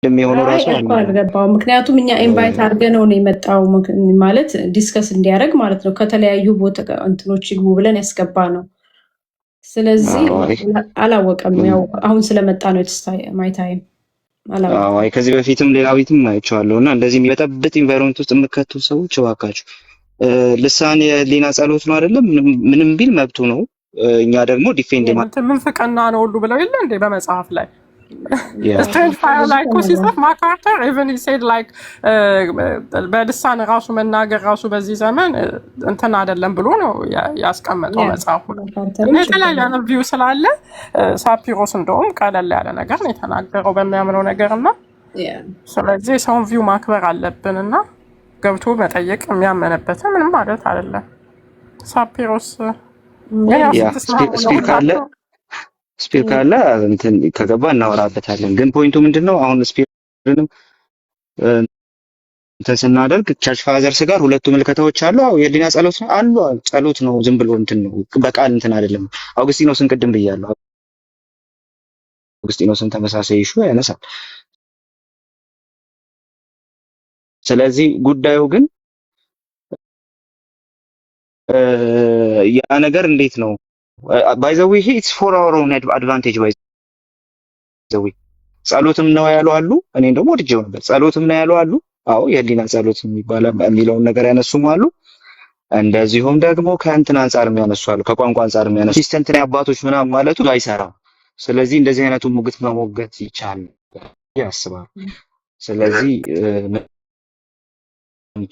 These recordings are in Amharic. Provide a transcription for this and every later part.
የሚሆነው አይ ራሱ እኮ አልገባው። ምክንያቱም እኛ ኢንቫይት አድርገነው ነው የመጣው ማለት ዲስከስ እንዲያደርግ ማለት ነው። ከተለያዩ ቦታ እንትኖች ይግቡ ብለን ያስገባ ነው። ስለዚህ አላወቀም። ያው አሁን ስለመጣ ነው ማይታይም አላወቀም። አይ ከዚህ በፊትም ሌላ ቤትም አይቼዋለሁ እና እንደዚህ የሚበጠብጥ ኢንቫይሮንመንት ውስጥ የምከቱ ሰዎች እባካችሁ ልሳን የሊና ጸሎት ነው አይደለም፣ ምንም ቢል መብቱ ነው። እኛ ደግሞ ዲፌንድ ምን ፍቅና ነው ሁሉ ብለው የለ እንዴ በመጽሐፍ ላይ ስትሬንጅ ፋየር ላይ እኮ ሲጽፍ ማካርተር ኢቨን ሴድ ላይክ በልሳን ራሱ መናገር ራሱ በዚህ ዘመን እንትን አይደለም ብሎ ነው ያስቀመጠው መጽሐፉ ላይ። የተለያየ ቪው ስላለ ሳፒሮስ እንደውም ቀለል ያለ ነገር ነው የተናገረው በሚያምነው ነገር እና ስለዚህ የሰውን ቪው ማክበር አለብን እና ገብቶ መጠየቅ የሚያመነበትን ምንም ማለት አይደለም። ሳፒሮስ ስፒር ካለ እንትን ከገባ እናወራበታለን። ግን ፖይንቱ ምንድነው? አሁን ስፒርንም እንትን ስናደርግ ቸርች ፋዘርስ ጋር ሁለቱ ምልከታዎች አሉ። አው የሊና ጸሎት ነው አሉ። ጸሎት ነው፣ ዝም ብሎ እንትን ነው፣ በቃል እንትን አይደለም። አውግስቲኖስን ቅድም ብያለሁ። አውግስቲኖስን ተመሳሳይ ኢሹ ያነሳል። ስለዚህ ጉዳዩ ግን ያ ነገር እንዴት ነው ባይ ዘ ዌይ ኢትስ ፎር አወር ኦን አድቫንቴጅ ባይ ዘ ዌይ ጸሎትም ነው ያሉ አሉ። እኔ ደግሞ ወድጄው ነበር። ጸሎትም ነው ያሉ አሉ። አዎ የሊና ጸሎት የሚለውን ነገር ያነሱም አሉ። እንደዚሁም ደግሞ ከእንትን አንፃር የሚያነሱ አሉ፣ ከቋንቋ አንፃር የሚያነሱ ሲስተንት ነው አባቶች ምናምን ማለቱ አይሰራም። ስለዚህ እንደዚህ አይነቱ ሙግት መሞገት ይቻላል ያስባል። ስለዚህ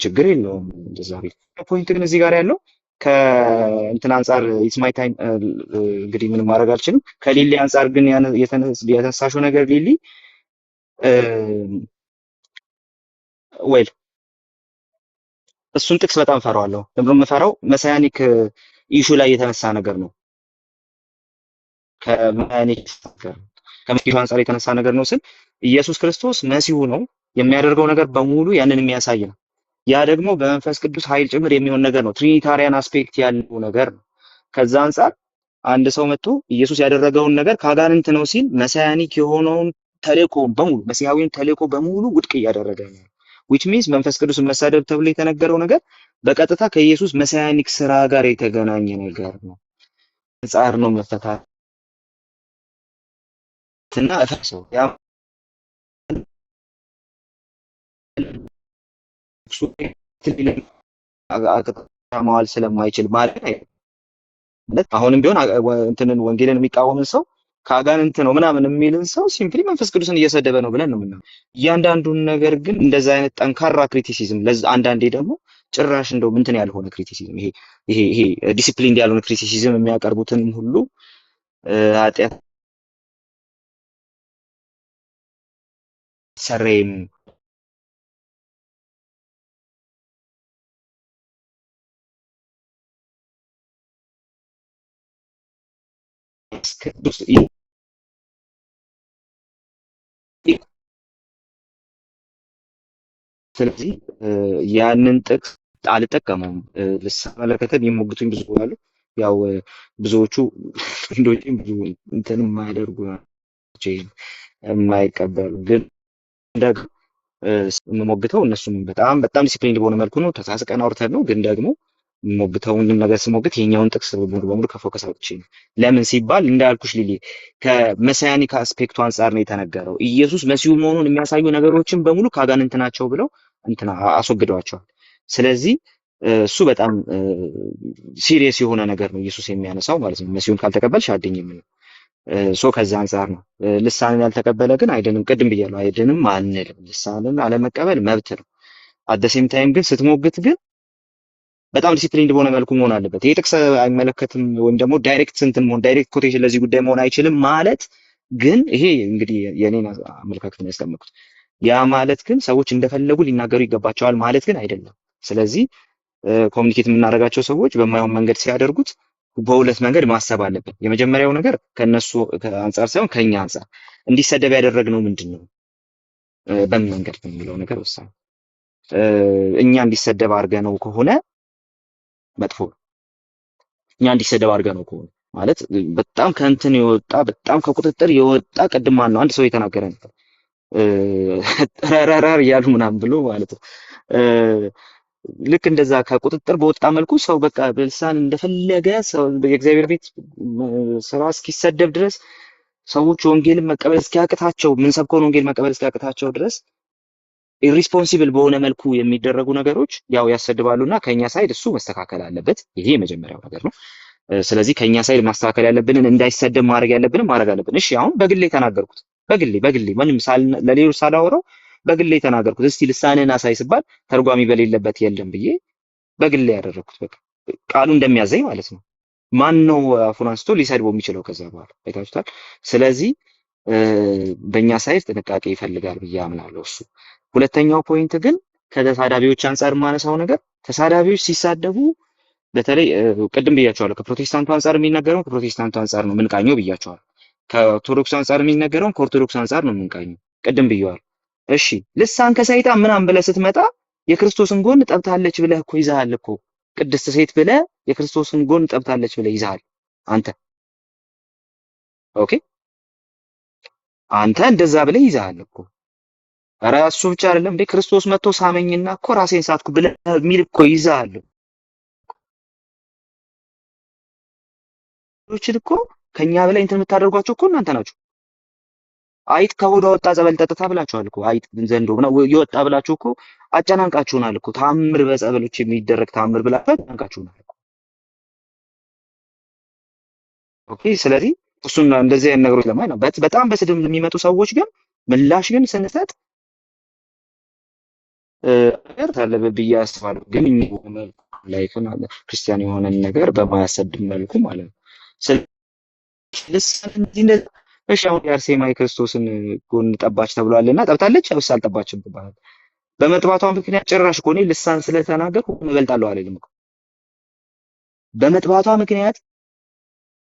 ችግር የለውም። እንደዛ ቤት ፖይንት ግን እዚህ ጋር ያለው ከእንትን አንፃር ኢትስ ማይ ታይም እንግዲህ ምንም ማድረግ አልችልም። ከሊሊ አንፃር ግን የተነሳሽው ነገር ሊሊ ዌል እሱን ጥቅስ በጣም ፈራዋለሁ። ለምን የምፈራው መሳያኒክ ኢሹ ላይ የተነሳ ነገር ነው። ከመሳያኒክ ከመሲሁ አንፃር የተነሳ ነገር ነው ስል ኢየሱስ ክርስቶስ መሲሁ ነው፣ የሚያደርገው ነገር በሙሉ ያንን የሚያሳይ ነው። ያ ደግሞ በመንፈስ ቅዱስ ኃይል ጭምር የሚሆን ነገር ነው። ትሪኒታሪያን አስፔክት ያለው ነገር ነው። ከዛ አንፃር አንድ ሰው መጥቶ ኢየሱስ ያደረገውን ነገር ከአጋንንት ነው ሲል መሳያኒክ የሆነውን ተልእኮ በሙሉ መሲሐዊውን ተልእኮ በሙሉ ውድቅ እያደረገ ነው። which means መንፈስ ቅዱስ መሳደብ ተብሎ የተነገረው ነገር በቀጥታ ከኢየሱስ መሳያኒክ ስራ ጋር የተገናኘ ነገር ነው። አንፃር ነው መፈታትና እፈሰው ያ ማዋል ስለማይችል ማለት አሁንም ቢሆን እንትንን ወንጌልን የሚቃወምን ሰው ከአጋንንት ነው ምናምን የሚልን ሰው ሲምፕሊ መንፈስ ቅዱስን እየሰደበ ነው ብለን ነው የምናየው። እያንዳንዱን ነገር ግን እንደዛ አይነት ጠንካራ ክሪቲሲዝም አንዳንዴ ደግሞ ጭራሽ እንደው እንትን ያልሆነ ክሪቲሲዝም ይሄ ዲሲፕሊን ያልሆነ ክሪቲሲዝም የሚያቀርቡትን ሁሉ ኃጢአት ሰሬም ስለዚህ ያንን ጥቅስ አልጠቀመውም። ልስመለከተ የሚሞግቱኝ ብዙ አሉ። ያው ብዙዎቹ እንደውም ብዙ እንትን የማያደርጉ የማይቀበሉ ግን ደግሞ የምሞግተው እነሱም በጣም ዲሲፕሊን በሆነ መልኩ ነው። ተሳስቀን አውርተን ነው። ግን ደግሞ የምሞግተውን ነገር ስሞግት የኛውን ጥቅስ ሙሉ በሙሉ ከፎከስ አውጥቼ ነው። ለምን ሲባል እንዳልኩሽ ሊሊ ከመሳያኒክ አስፔክቱ አንፃር ነው የተነገረው። ኢየሱስ መሲሁ መሆኑን የሚያሳዩ ነገሮችን በሙሉ ካጋንንት ናቸው ብለው እንትና አስወግደዋቸዋል። ስለዚህ እሱ በጣም ሲሪየስ የሆነ ነገር ነው ኢየሱስ የሚያነሳው ማለት ነው። መሲሁን ካልተቀበልሽ አድኝም ነው። ሶ ከዛ አንፃር ነው። ልሳንን ያልተቀበለ ግን አይደንም። ቅድም ብያለሁ፣ አይደንም አንልም። ልሳንን አለመቀበል መብት ነው። አደሴም ታይም ግን ስትሞግት ግን በጣም ዲሲፕሊን በሆነ መልኩ መሆን አለበት። ይሄ ጥቅስ አይመለከትም ወይም ደግሞ ዳይሬክት ኮቴሽን ለዚህ ጉዳይ መሆን አይችልም ማለት ግን ይሄ እንግዲህ የኔን አመለካከት ነው ያስቀመጥኩት። ያ ማለት ግን ሰዎች እንደፈለጉ ሊናገሩ ይገባቸዋል ማለት ግን አይደለም። ስለዚህ ኮሚኒኬት የምናደርጋቸው ሰዎች በማይሆን መንገድ ሲያደርጉት በሁለት መንገድ ማሰብ አለብን። የመጀመሪያው ነገር ከነሱ አንፃር ሳይሆን ከኛ አንፃር እንዲሰደብ ያደረግነው ምንድነው፣ በምን መንገድ ነው የሚለው ነገር ወሳኝ። እኛ እንዲሰደብ አድርገነው ከሆነ መጥፎ ነው። እኛ እንዲሰደብ አድርገነው ከሆነ ማለት በጣም ከእንትን የወጣ በጣም ከቁጥጥር የወጣ ቅድም ማን ነው አንድ ሰው የተናገረ ነበር። ረረረር እያሉ ምናምን ብሎ ማለት ነው። ልክ እንደዛ ከቁጥጥር በወጣ መልኩ ሰው በቃ በልሳን እንደፈለገ ሰው የእግዚአብሔር ቤት ስራ እስኪሰደብ ድረስ ሰዎች ወንጌልን መቀበል እስኪያቅታቸው የምንሰብከውን ወንጌል መቀበል እስኪያቅታቸው ድረስ ኢሪስፖንሲብል በሆነ መልኩ የሚደረጉ ነገሮች ያው ያሰድባሉና ከኛ ሳይድ እሱ መስተካከል አለበት። ይሄ የመጀመሪያው ነገር ነው። ስለዚህ ከኛ ሳይድ ማስተካከል ያለብንን እንዳይሰደብ ማድረግ ያለብንን ማድረግ አለብን። እሺ አሁን በግሌ ተናገርኩት። በግሌ ምንም ለሌሎች ሳላወራው በግሌ ተናገርኩት። እስቲ ልሳንህን አሳይ ስባል ተርጓሚ በሌለበት የለም ብዬ በግሌ ያደረኩት። በቃ ቃሉ እንደሚያዘኝ ማለት ነው። ማን ነው አፉን አንስቶ ሊሰድበው የሚችለው? ከዛ በኋላ አይታችሁታል። ስለዚህ በእኛ ሳይድ ጥንቃቄ ይፈልጋል ብዬ አምናለሁ እሱ። ሁለተኛው ፖይንት ግን ከተሳዳቢዎች አንጻር የማነሳው ነገር ተሳዳቢዎች ሲሳደቡ በተለይ ቅድም ብያቸዋለሁ፣ ከፕሮቴስታንቱ አንጻር የሚነገረው ከፕሮቴስታንቱ አንጻር ነው የምንቃኘው ብያቸዋለሁ። ከኦርቶዶክስ አንጻር የሚነገረው ከኦርቶዶክስ አንጻር ነው የምንቃኘው ቅድም ብየዋለሁ። እሺ ልሳን ከሰይጣን ምናምን ብለህ ስትመጣ የክርስቶስን ጎን ጠብታለች ብለህ እኮ ይዘሃል እኮ። ቅድስት ሴት ብለህ የክርስቶስን ጎን ጠብታለች ብለህ ይዘሃል አንተ። ኦኬ አንተ እንደዛ ብለህ ይዘሃል እኮ። ኧረ እሱ ብቻ አይደለም እንዴ ክርስቶስ መጥቶ ሳመኝና እኮ ራሴን ሳትኩ ብለህ የሚል እኮ ይዘሃል። ሌሎችን እኮ ከኛ በላይ እንትን የምታደርጓቸው እኮ እናንተ ናችሁ። አይጥ ከሆዷ ወጣ ጸበል ጠጥታ ብላችኋል እኮ። አይጥ ዘንዶ ነው የወጣ ብላችሁ እኮ አጨናንቃችሁናል እኮ። ታምር በጸበሎች የሚደረግ ታምር ብላችሁ አጨናንቃችሁናል እኮ። ኦኬ ስለዚህ እሱን እንደዚህ አይነት ነገሮች ለማይ ነው በጣም በስድብ የሚመጡ ሰዎች ግን ምላሽ ግን ስንሰጥ ነገር ታለበ ብዬ አስባለሁ። ግን መልኩ ላይፍን አለ ክርስቲያን የሆነን ነገር በማያሰድብ መልኩ ማለት ነው። እሺ አሁን የአርሴማ የክርስቶስን ጎን ጠባች ተብሏልና ጠብታለች ወይስ አልጠባችም ትባላል? በመጥባቷ ምክንያት ጭራሽ እኮ እኔ ልሳን ስለተናገርኩ እበልጣለሁ አለልም እኮ። በመጥባቷ ምክንያት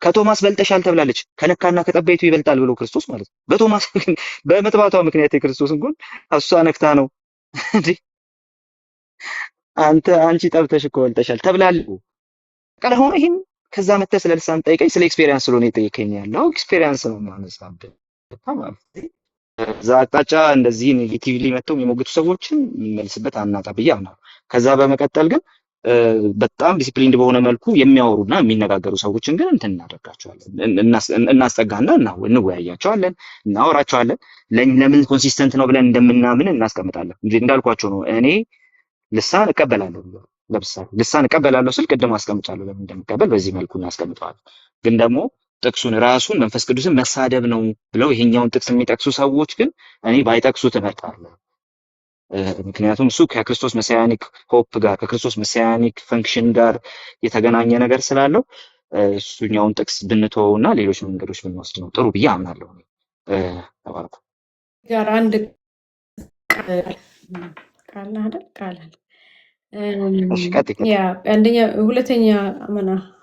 ከቶማስ በልጠሻል ተብላለች። ከነካና ከጠባይቱ ይበልጣል ብሎ ክርስቶስ ማለት ነው። በመጥባቷ ምክንያት የክርስቶስን ጎን እሷ ነክታ ነው እንዴ? አንቺ ጠብተሽ እኮ በልጠሻል ተብላለሁ። ቀለ ሆነ ይሄን ከዛ መተህ ስለ ልሳን ጠይቀኝ። ስለ ኤክስፔሪየንስ ስለሆነ የጠየቀኝ ያለው ኤክስፔሪየንስ ነው ማነሳብህ። በጣም እዛ አቅጣጫ እንደዚህ ኔጌቲቭሊ መጥተው የሚሞግቱ ሰዎችን የሚመልስበት አናጣ ብዬ አምናለሁ። ከዛ በመቀጠል ግን በጣም ዲሲፕሊንድ በሆነ መልኩ የሚያወሩና የሚነጋገሩ ሰዎችን ግን እንትን እናደርጋቸዋለን፣ እናስጠጋና እንወያያቸዋለን፣ እናወራቸዋለን። ለምን ኮንሲስተንት ነው ብለን እንደምናምን እናስቀምጣለን። እንዳልኳቸው ነው። እኔ ልሳን እቀበላለሁ። ለምሳሌ ልሳን እቀበላለሁ ስል ቅድም አስቀምጫለሁ ለምን እንደምቀበል በዚህ መልኩ እናስቀምጠዋለን። ግን ደግሞ ጥቅሱን ራሱን መንፈስ ቅዱስን መሳደብ ነው ብለው ይሄኛውን ጥቅስ የሚጠቅሱ ሰዎች ግን እኔ ባይጠቅሱት እመርጣለሁ። ምክንያቱም እሱ ከክርስቶስ መሲያኒክ ሆፕ ጋር ከክርስቶስ መሲያኒክ ፈንክሽን ጋር የተገናኘ ነገር ስላለው እሱኛውን ጥቅስ ብንተወውና ሌሎች መንገዶች ብንወስድ ነው ጥሩ ብዬ አምናለሁ። ተባልኩ ጋር አንድ ቃል አይደል ቃል አንደኛ ሁለተኛ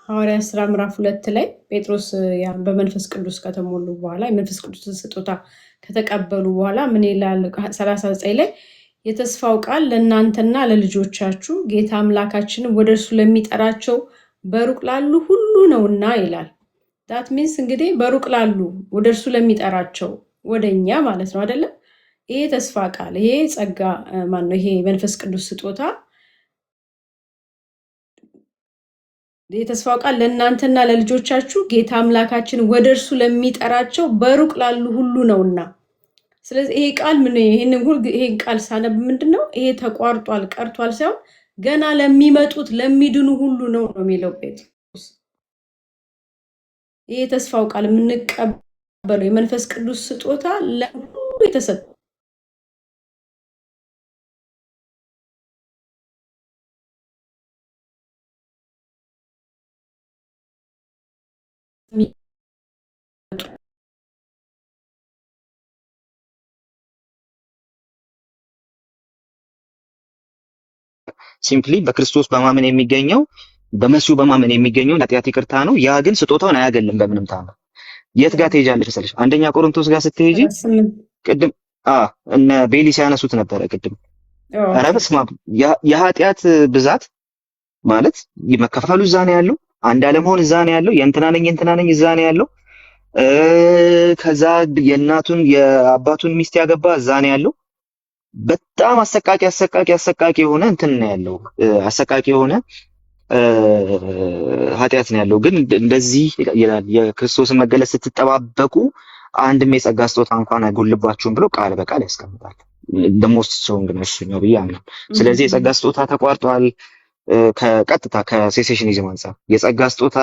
ሐዋርያት ሥራ ምዕራፍ 2 ላይ ጴጥሮስ በመንፈስ ቅዱስ ከተሞሉ በኋላ የመንፈስ ቅዱስ ስጦታ ከተቀበሉ በኋላ ምን ይላል? 39 ላይ የተስፋው ቃል ለእናንተና ለልጆቻችሁ ጌታ አምላካችንን ወደ እርሱ ለሚጠራቸው በሩቅ ላሉ ሁሉ ነውና ይላል። ዳት ሚንስ እንግዲህ በሩቅ ላሉ ወደ እርሱ ለሚጠራቸው ወደኛ ማለት ነው አይደለም? ይሄ ተስፋ ቃል ይሄ ጸጋ ማነው? ይሄ መንፈስ ቅዱስ ስጦታ የተስፋው ቃል ለእናንተና ለልጆቻችሁ ጌታ አምላካችን ወደ እርሱ ለሚጠራቸው በሩቅ ላሉ ሁሉ ነውና። ስለዚህ ይሄ ቃል ይሄን ቃል ሳነብ ምንድነው ይሄ ተቋርጧል ቀርቷል ሳይሆን ገና ለሚመጡት ለሚድኑ ሁሉ ነው የሚለው ጴጥሮስ። ይሄ ተስፋው ቃል የምንቀበለው የመንፈስ ቅዱስ ስጦታ ለሁሉ የተሰጠ ሲምፕሊ በክርስቶስ በማመን የሚገኘው በመሲሁ በማመን የሚገኘው ኃጢአት ይቅርታ ነው። ያ ግን ስጦታውን አያገልም በምንም ታምር። የት ጋር ትሄጃለሽ መሰለሽ? አንደኛ ቆሮንቶስ ጋር ስትሄጂ ቅድም እነ ቤሊ ሲያነሱት ነበረ ቅድም። ኧረ በስመ አብ የኃጢአት ብዛት ማለት መከፋፈሉ እዛ ነው ያለው። አንድ አለመሆን እዛ ነው ያለው። የእንትና ነኝ እዛ ነው ያለው። ከዛ የእናቱን የአባቱን ሚስት ያገባ እዛ ነው ያለው። በጣም አሰቃቂ የሆነ እንትን ነው ያለው። አሰቃቂ የሆነ ኃጢአት ነው ያለው። ግን እንደዚህ ይላል የክርስቶስን መገለጽ ስትጠባበቁ አንድም የጸጋ ስጦታ እንኳን አይጎልባችሁም ብሎ ቃል በቃል ያስቀምጣል። ደሞስት ስትሮንግ ነው እሱኛው ብዬ አምናለሁ። ስለዚህ የጸጋ ስጦታ ተቋርጧል። ከቀጥታ ከሴሴሽኒዝም አንጻር የጸጋ ስጦታ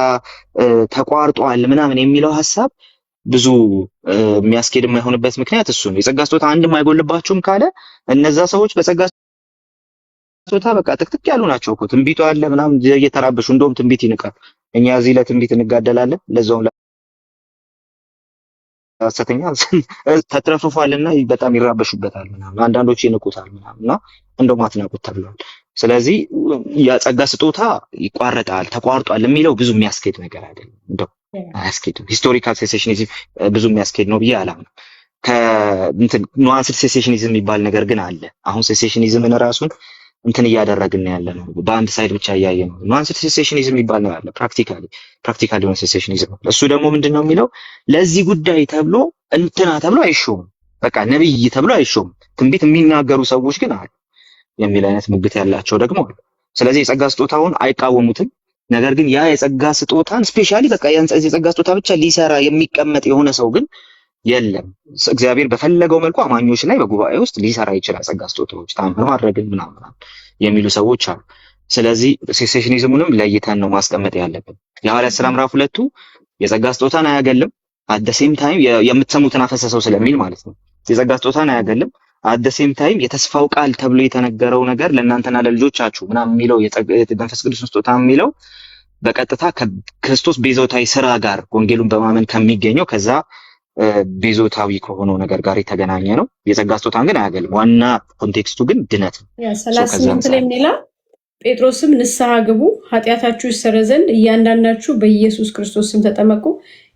ተቋርጧል ምናምን የሚለው ሐሳብ ብዙ የሚያስኬድ የማይሆንበት ምክንያት እሱ ነው። የጸጋ ስጦታ አንድም አይጎልባችሁም ካለ እነዛ ሰዎች በጸጋ ስጦታ በቃ ጥቅጥቅ ያሉ ናቸው እኮ። ትንቢቱ አለ ምናምን እየተራበሹ እንደውም ትንቢት ይንቃል። እኛ እዚህ ለትንቢት እንጋደላለን፣ ለዛውም ሐሰተኛ ተትረፍርፏልና በጣም ይራበሹበታል ምናምን፣ አንዳንዶች ይንቁታል ምናምን እና እንደውም አትናቁት ተብሏል። ስለዚህ የጸጋ ስጦታ ይቋረጣል ተቋርጧል የሚለው ብዙ የሚያስኬድ ነገር አይደለም። እንደው አያስኬድም። ሂስቶሪካል ሴሴሽኒዝም ብዙ የሚያስኬድ ነው ብዬ አላምንም። ከእንትን ኑዋንስድ ሴሴሽኒዝም የሚባል ነገር ግን አለ። አሁን ሴሴሽኒዝምን ራሱን እንትን እያደረግን ያለ ነው። በአንድ ሳይድ ብቻ እያየ ነው። ኑዋንስድ ሴሴሽኒዝም የሚባል ነው ያለ ፕራክቲካሊ የሆነ ሴሴሽኒዝም። እሱ ደግሞ ምንድነው የሚለው ለዚህ ጉዳይ ተብሎ እንትና ተብሎ አይሾምም። በቃ ነብይ ተብሎ አይሾምም። ትንቢት የሚናገሩ ሰዎች ግን አሉ የሚል አይነት ሙግት ያላቸው ደግሞ አሉ። ስለዚህ የጸጋ ስጦታውን አይቃወሙትም። ነገር ግን ያ የጸጋ ስጦታን ስፔሻሊ በቃ የጸጋ ስጦታ ብቻ ሊሰራ የሚቀመጥ የሆነ ሰው ግን የለም። እግዚአብሔር በፈለገው መልኩ አማኞች ላይ በጉባኤ ውስጥ ሊሰራ ይችላል። ጸጋ ስጦታዎች ታምር ማድረግን ምናምን የሚሉ ሰዎች አሉ። ስለዚህ ሴሴሽኒዝሙንም ለይተን ነው ማስቀመጥ ያለብን። የሐዋርያት ሥራ ምዕራፍ 2 የጸጋ ስጦታን አያገልም። አደሴም ታይም የምትሰሙትን አፈሰሰው ስለሚል ማለት ነው። የጸጋ ስጦታን አያገልም። አደሴም ታይም የተስፋው ቃል ተብሎ የተነገረው ነገር ለእናንተና ለልጆቻችሁ ምናምን የሚለው መንፈስ ቅዱስ ስጦታ የሚለው በቀጥታ ከክርስቶስ ቤዛዊ ስራ ጋር ወንጌሉን በማመን ከሚገኘው ከዛ ቤዞታዊ ከሆነው ነገር ጋር የተገናኘ ነው። የጸጋ ስጦታን ግን አያገልም። ዋና ኮንቴክስቱ ግን ድነት ነው። 38 ላይ ምን ይላል? ጴጥሮስም ንስሐ ግቡ፣ ኃጢአታችሁ ይሰረይ ዘንድ እያንዳንዳችሁ በኢየሱስ ክርስቶስ ስም ተጠመቁ፣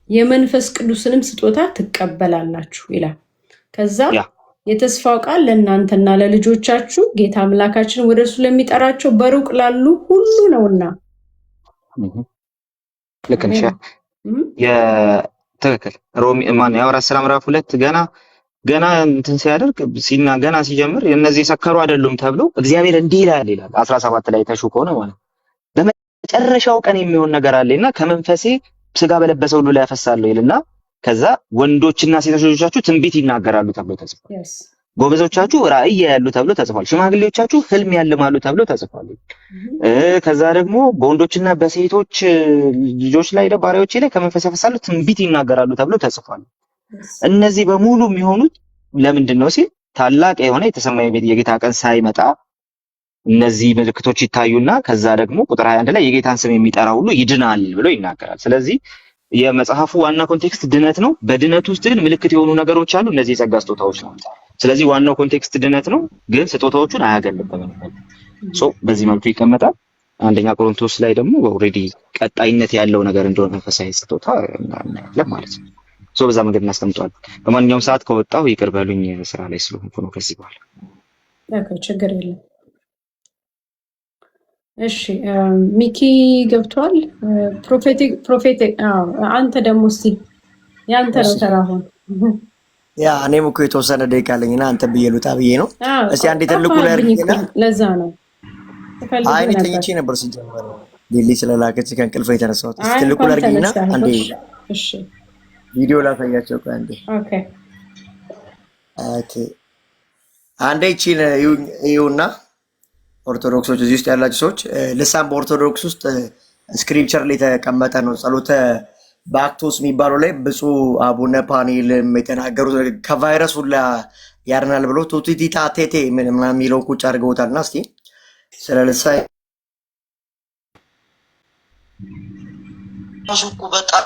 የመንፈስ ቅዱስንም ስጦታ ትቀበላላችሁ ይላል። ከዛ የተስፋው ቃል ለእናንተና ለልጆቻችሁ ጌታ አምላካችን ወደ እርሱ ለሚጠራቸው በሩቅ ላሉ ሁሉ ነውና። ልክ ነሽ። ትክክል። የሐዋርያት ሥራ ምዕራፍ 2 ገና እንትን ሲያደርግ ገና ሲጀምር እነዚህ የሰከሩ አይደሉም ተብሎ እግዚአብሔር እንዲህ ይላል 17 ላይ ተሹ ከሆነ ማለት በመጨረሻው ቀን የሚሆን ነገር አለና ከመንፈሴ ስጋ በለበሰ ሁሉ ላይ ያፈሳለሁ ይልና ከዛ ወንዶችና ሴቶች ልጆቻችሁ ትንቢት ይናገራሉ ተብሎ ተጽፏል። ጎበዞቻችሁ ራእይ ያያሉ ተብሎ ተጽፏል። ሽማግሌዎቻችሁ ህልም ያልማሉ ተብሎ ተጽፏል። ከዛ ደግሞ በወንዶችና በሴቶች ልጆች ላይ ባሪያዎች ላይ ከመንፈስ ያፈሳሉ ትንቢት ይናገራሉ ተብሎ ተጽፏል። እነዚህ በሙሉ የሚሆኑት ለምንድን ነው ሲል ታላቅ የሆነ የተሰማ የጌታ ቀን ሳይመጣ እነዚህ ምልክቶች ይታዩና ከዛ ደግሞ ቁጥር 21 ላይ የጌታን ስም የሚጠራ ሁሉ ይድናል ብሎ ይናገራል። ስለዚህ የመጽሐፉ ዋና ኮንቴክስት ድነት ነው። በድነት ውስጥ ግን ምልክት የሆኑ ነገሮች አሉ። እነዚህ የጸጋ ስጦታዎች ናቸው። ስለዚህ ዋናው ኮንቴክስት ድነት ነው፣ ግን ስጦታዎቹን አያገልም። በዚህ መልኩ ይቀመጣል። አንደኛ ቆሮንቶስ ላይ ደግሞ ኦልሬዲ ቀጣይነት ያለው ነገር እንደሆነ መንፈሳዊ ስጦታ እናያለን ማለት ነው። በዛ መንገድ እናስቀምጠዋለን። በማንኛውም ሰዓት ከወጣሁ ይቅር በሉኝ፣ ስራ ላይ ስለሆንኩ ነው ከዚህ በኋላ። ችግር የለም። እሺ ሚኪ ገብቷል። ፕሮፌቲክ አንተ ደግሞ እስቲ ያንተ ነው ተራሁን። እኔም እኮ የተወሰነ ደቂቃ አለኝና አንተ ብዬ ልውጣ ብዬ ነው። እስቲ አንዴ ትልቁ ላይ አድርጊና ለዛ ነው አይኔ ተኝቼ ነበር ሲጀመር ሊሊ ስለላከች ከእንቅልፍ የተነሳሁት። እስቲ ትልቁ ላይ አድርጊና አንዴ እሺ ቪዲዮ ላሳያቸው አንዴ። ኦኬ አንዴ እቺን ይኸውና ኦርቶዶክሶች እዚህ ውስጥ ያላችሁ ሰዎች ልሳን በኦርቶዶክስ ውስጥ ስክሪፕቸር ላይ የተቀመጠ ነው። ጸሎተ ባክቶስ የሚባለው ላይ ብፁዕ አቡነ ፓኒልም የተናገሩት ከቫይረስ ሁላ ያድናል ብሎ ቱቲታ ቴቴ ምናምን የሚለውን ቁጭ አድርገውታልና እስቲ ስለ ልሳን ሱቁ በጣም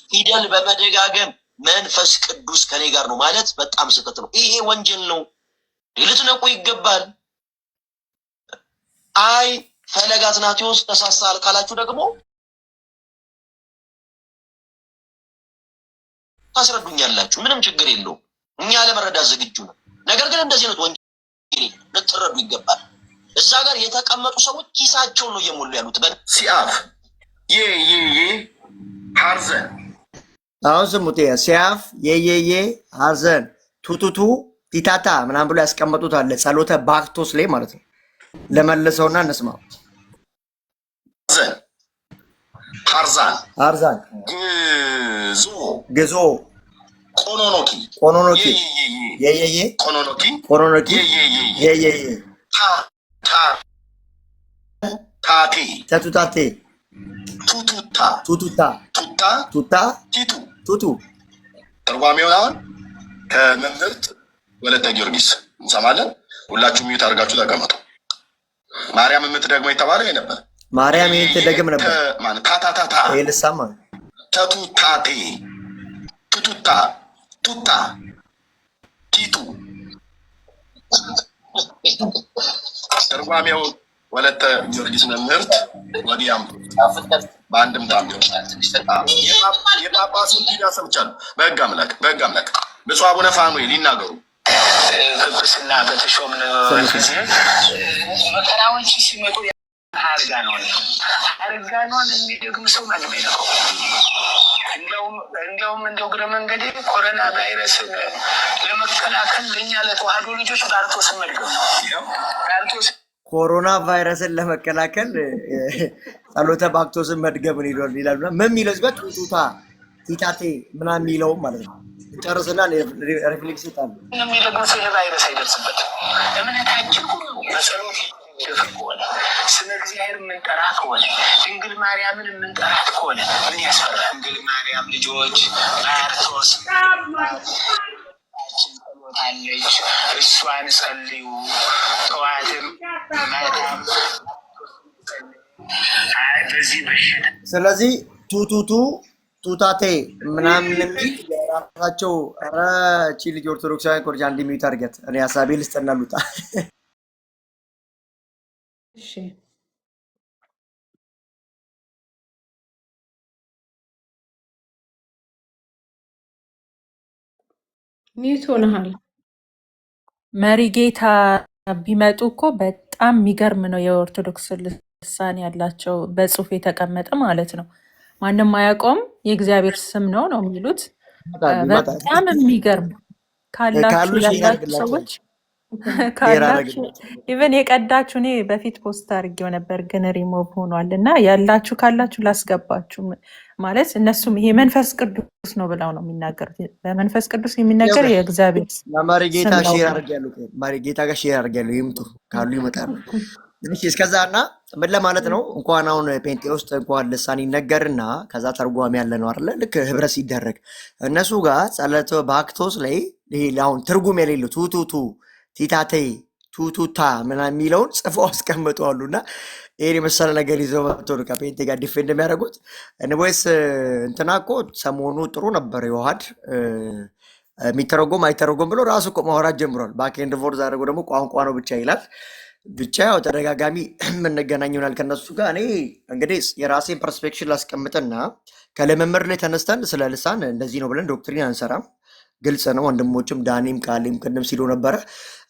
ፊደል በመደጋገም መንፈስ ቅዱስ ከኔ ጋር ነው ማለት በጣም ስህተት ነው። ይሄ ወንጀል ነው፣ ልትነቁ ይገባል። አይ ፈለገ አትናቴዎስ ተሳሳል ካላችሁ ደግሞ ታስረዱኛላችሁ። ምንም ችግር የለውም። እኛ ለመረዳት ዝግጁ ነው። ነገር ግን እንደዚህ ነው ወንጀል ልትረዱ ይገባል። እዛ ጋር የተቀመጡ ሰዎች ኪሳቸውን ነው እየሞሉ ያሉት። ሲአፍ የ ሀርዘን አሁን ስሙት። ሲያፍ የየየ ሀርዘን ቱቱቱ ቲታታ ምናምን ብሎ ያስቀመጡት አለ ጸሎተ ባክቶስ ላይ ማለት ነው። ለመለሰውና እንስማው። ሀርዛን ሀርዛን ግዞ ቆኖኖኪ ቆኖኖኪ የየየ ቆኖኖኪ ቆኖኖኪ የየየ ታቴ ተቱታቴ ቱቱታ ቱቱታ ቱታ ቱታ ቲቱ ቱቱ ትርጓሜውን አሁን ከመምህርት ወለተ ጊዮርጊስ እንሰማለን። ሁላችሁም ሚዩት አድርጋችሁ ተቀመጡ። ማርያም የምትደግመው የተባለው ነበር። ማርያም የምትደግም ነበር ማለት ታታታታ ይልሳማ ተቱታቴ ቱቱታ ቱታ ቲቱ ትርጓሜው ወለተ ጊዮርጊስ መምህርት ወዲያም በአንድም ታም የጳጳሱን ዲዳ ሰምቻለሁ። በሕግ አምላክ ብፁዕ አቡነ ፋኑኤል ሊናገሩ ቅስና በተሾምን ጊዜ መከራዎች ሲመጡ አርጋኗን የሚደግም ሰው ማንም አይነካው። እንደውም እግረ መንገዴ ኮሮና ቫይረስን ለመከላከል ለእኛ ለተዋህዶ ልጆች ባርቶስን መድገም ነው። ኮሮና ቫይረስን ለመከላከል ጸሎተ ባክቶስን መድገምን ይላሉ። ምን የሚለው እዚህ ጋር ቱቱታ ቲታቴ ምናምን የሚለውም ማለት ነው። ጨርስና ሪፍሌክስ ይጣሉ የሚደግም ሰው ቫይረስ አይደርስበትም። እምነታችን ሁሉ በጸሎት ከሆነ ስለ እግዚአብሔር የምንጠራ ከሆነ ድንግል ማርያምን የምንጠራት ከሆነ ምን ያስፈራል? ድንግል ማርያም ልጆች ባርቶስ ጸሎታለች፣ እሷን ጸልዩ። ጠዋትም ማታም በዚህ በሽታ ስለዚህ ቱቱቱ ቱታቴ ምናምን የሚል የራሳቸው ቺ ልጅ ኦርቶዶክሳውያን ኮርጃ እንዲሚዩት አድርገት እኔ ሀሳቤ ልስጥና ልውጣ። እሺ ሚዩት ሆነሃል። መሪ ጌታ ቢመጡ እኮ በጣም የሚገርም ነው። የኦርቶዶክስ ልሳን ያላቸው በጽሁፍ የተቀመጠ ማለት ነው። ማንም አያውቀውም። የእግዚአብሔር ስም ነው ነው የሚሉት። በጣም የሚገርም ካላችሁ ያላችሁ ሰዎች ካላችሁ ኢቨን የቀዳችሁ እኔ በፊት ፖስት አድርጌው ነበር ግን ሪሞቭ ሆኗል እና ያላችሁ ካላችሁ ላስገባችሁ። ማለት እነሱም ይሄ መንፈስ ቅዱስ ነው ብለው ነው የሚናገሩት። በመንፈስ ቅዱስ የሚናገር የእግዚአብሔር ማሪ ጌታ ሼር አድርጌያለሁ። ማሪ ጌታ ጋር ሼር አድርጌያለሁ። ይምጡ ካሉ ይመጣሉ። እሺ እስከዛና ምን ለማለት ነው? እንኳን አሁን ጴንጤ ውስጥ እንኳን ልሳን ይነገርና ከዛ ተርጓሚ ያለ ነው አይደለ? ልክ ህብረት ሲደረግ እነሱ ጋር ጸሎተ ባክቶስ ላይ ይሄ አሁን ትርጉም የሌለው ቱቱቱ ቲታቴ ቱቱታ ምናምን የሚለውን ጽፎ አስቀምጡ አሉና ይሄን የመሰለ ነገር ይዘው መጥቶ ነው ከጴንጤ ጋር ዲፌንድ የሚያደርጉት። ወይስ እንትና እኮ ሰሞኑ ጥሩ ነበር የውሃድ የሚተረጎም አይተረጎም ብሎ ራሱ እኮ ማውራት ጀምሯል። ባክ ኤንድ ፎርዝ አድርጎ ደግሞ ቋንቋ ነው ብቻ ይላል። ብቻ ያው ተደጋጋሚ የምንገናኝ ይሆናል ከነሱ ጋር። እኔ እንግዲህ የራሴን ፐርስፔክሽን ላስቀምጥና ከልምምድ ላይ ተነስተን ስለ ልሳን እንደዚህ ነው ብለን ዶክትሪን አንሰራም። ግልጽ ነው። ወንድሞችም ዳኒም ቃሊም ቅድም ሲሉ ነበረ።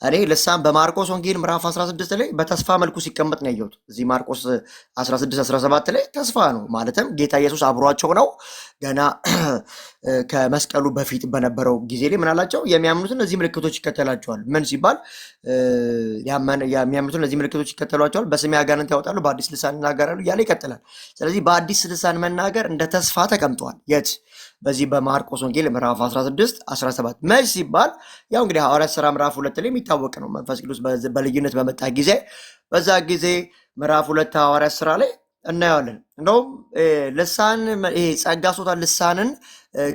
እኔ ልሳን በማርቆስ ወንጌል ምዕራፍ 16 ላይ በተስፋ መልኩ ሲቀመጥ ነው ያየሁት። እዚህ ማርቆስ 16 17 ላይ ተስፋ ነው ማለትም ጌታ ኢየሱስ አብሯቸው ነው። ገና ከመስቀሉ በፊት በነበረው ጊዜ ላይ ምን አላቸው? የሚያምኑትን እነዚህ ምልክቶች ይከተላቸዋል። ምን ሲባል የሚያምኑትን እነዚህ ምልክቶች ይከተሏቸዋል፣ በስሜ አጋንንት ያወጣሉ፣ በአዲስ ልሳን ይናገራሉ እያለ ይቀጥላል። ስለዚህ በአዲስ ልሳን መናገር እንደ ተስፋ ተቀምጧል። የት? በዚህ በማርቆስ ወንጌል ምዕራፍ 16 17 መች ሲባል ያው እንግዲህ ሐዋርያት ሥራ ምዕራፍ 2 ላይ የሚታወቅ ነው። መንፈስ ቅዱስ በልዩነት በመጣ ጊዜ በዛ ጊዜ ምዕራፍ 2 ሐዋርያት ሥራ ላይ እናየዋለን። እንደውም ልሳን ይሄ ጸጋ ስጦታ ልሳንን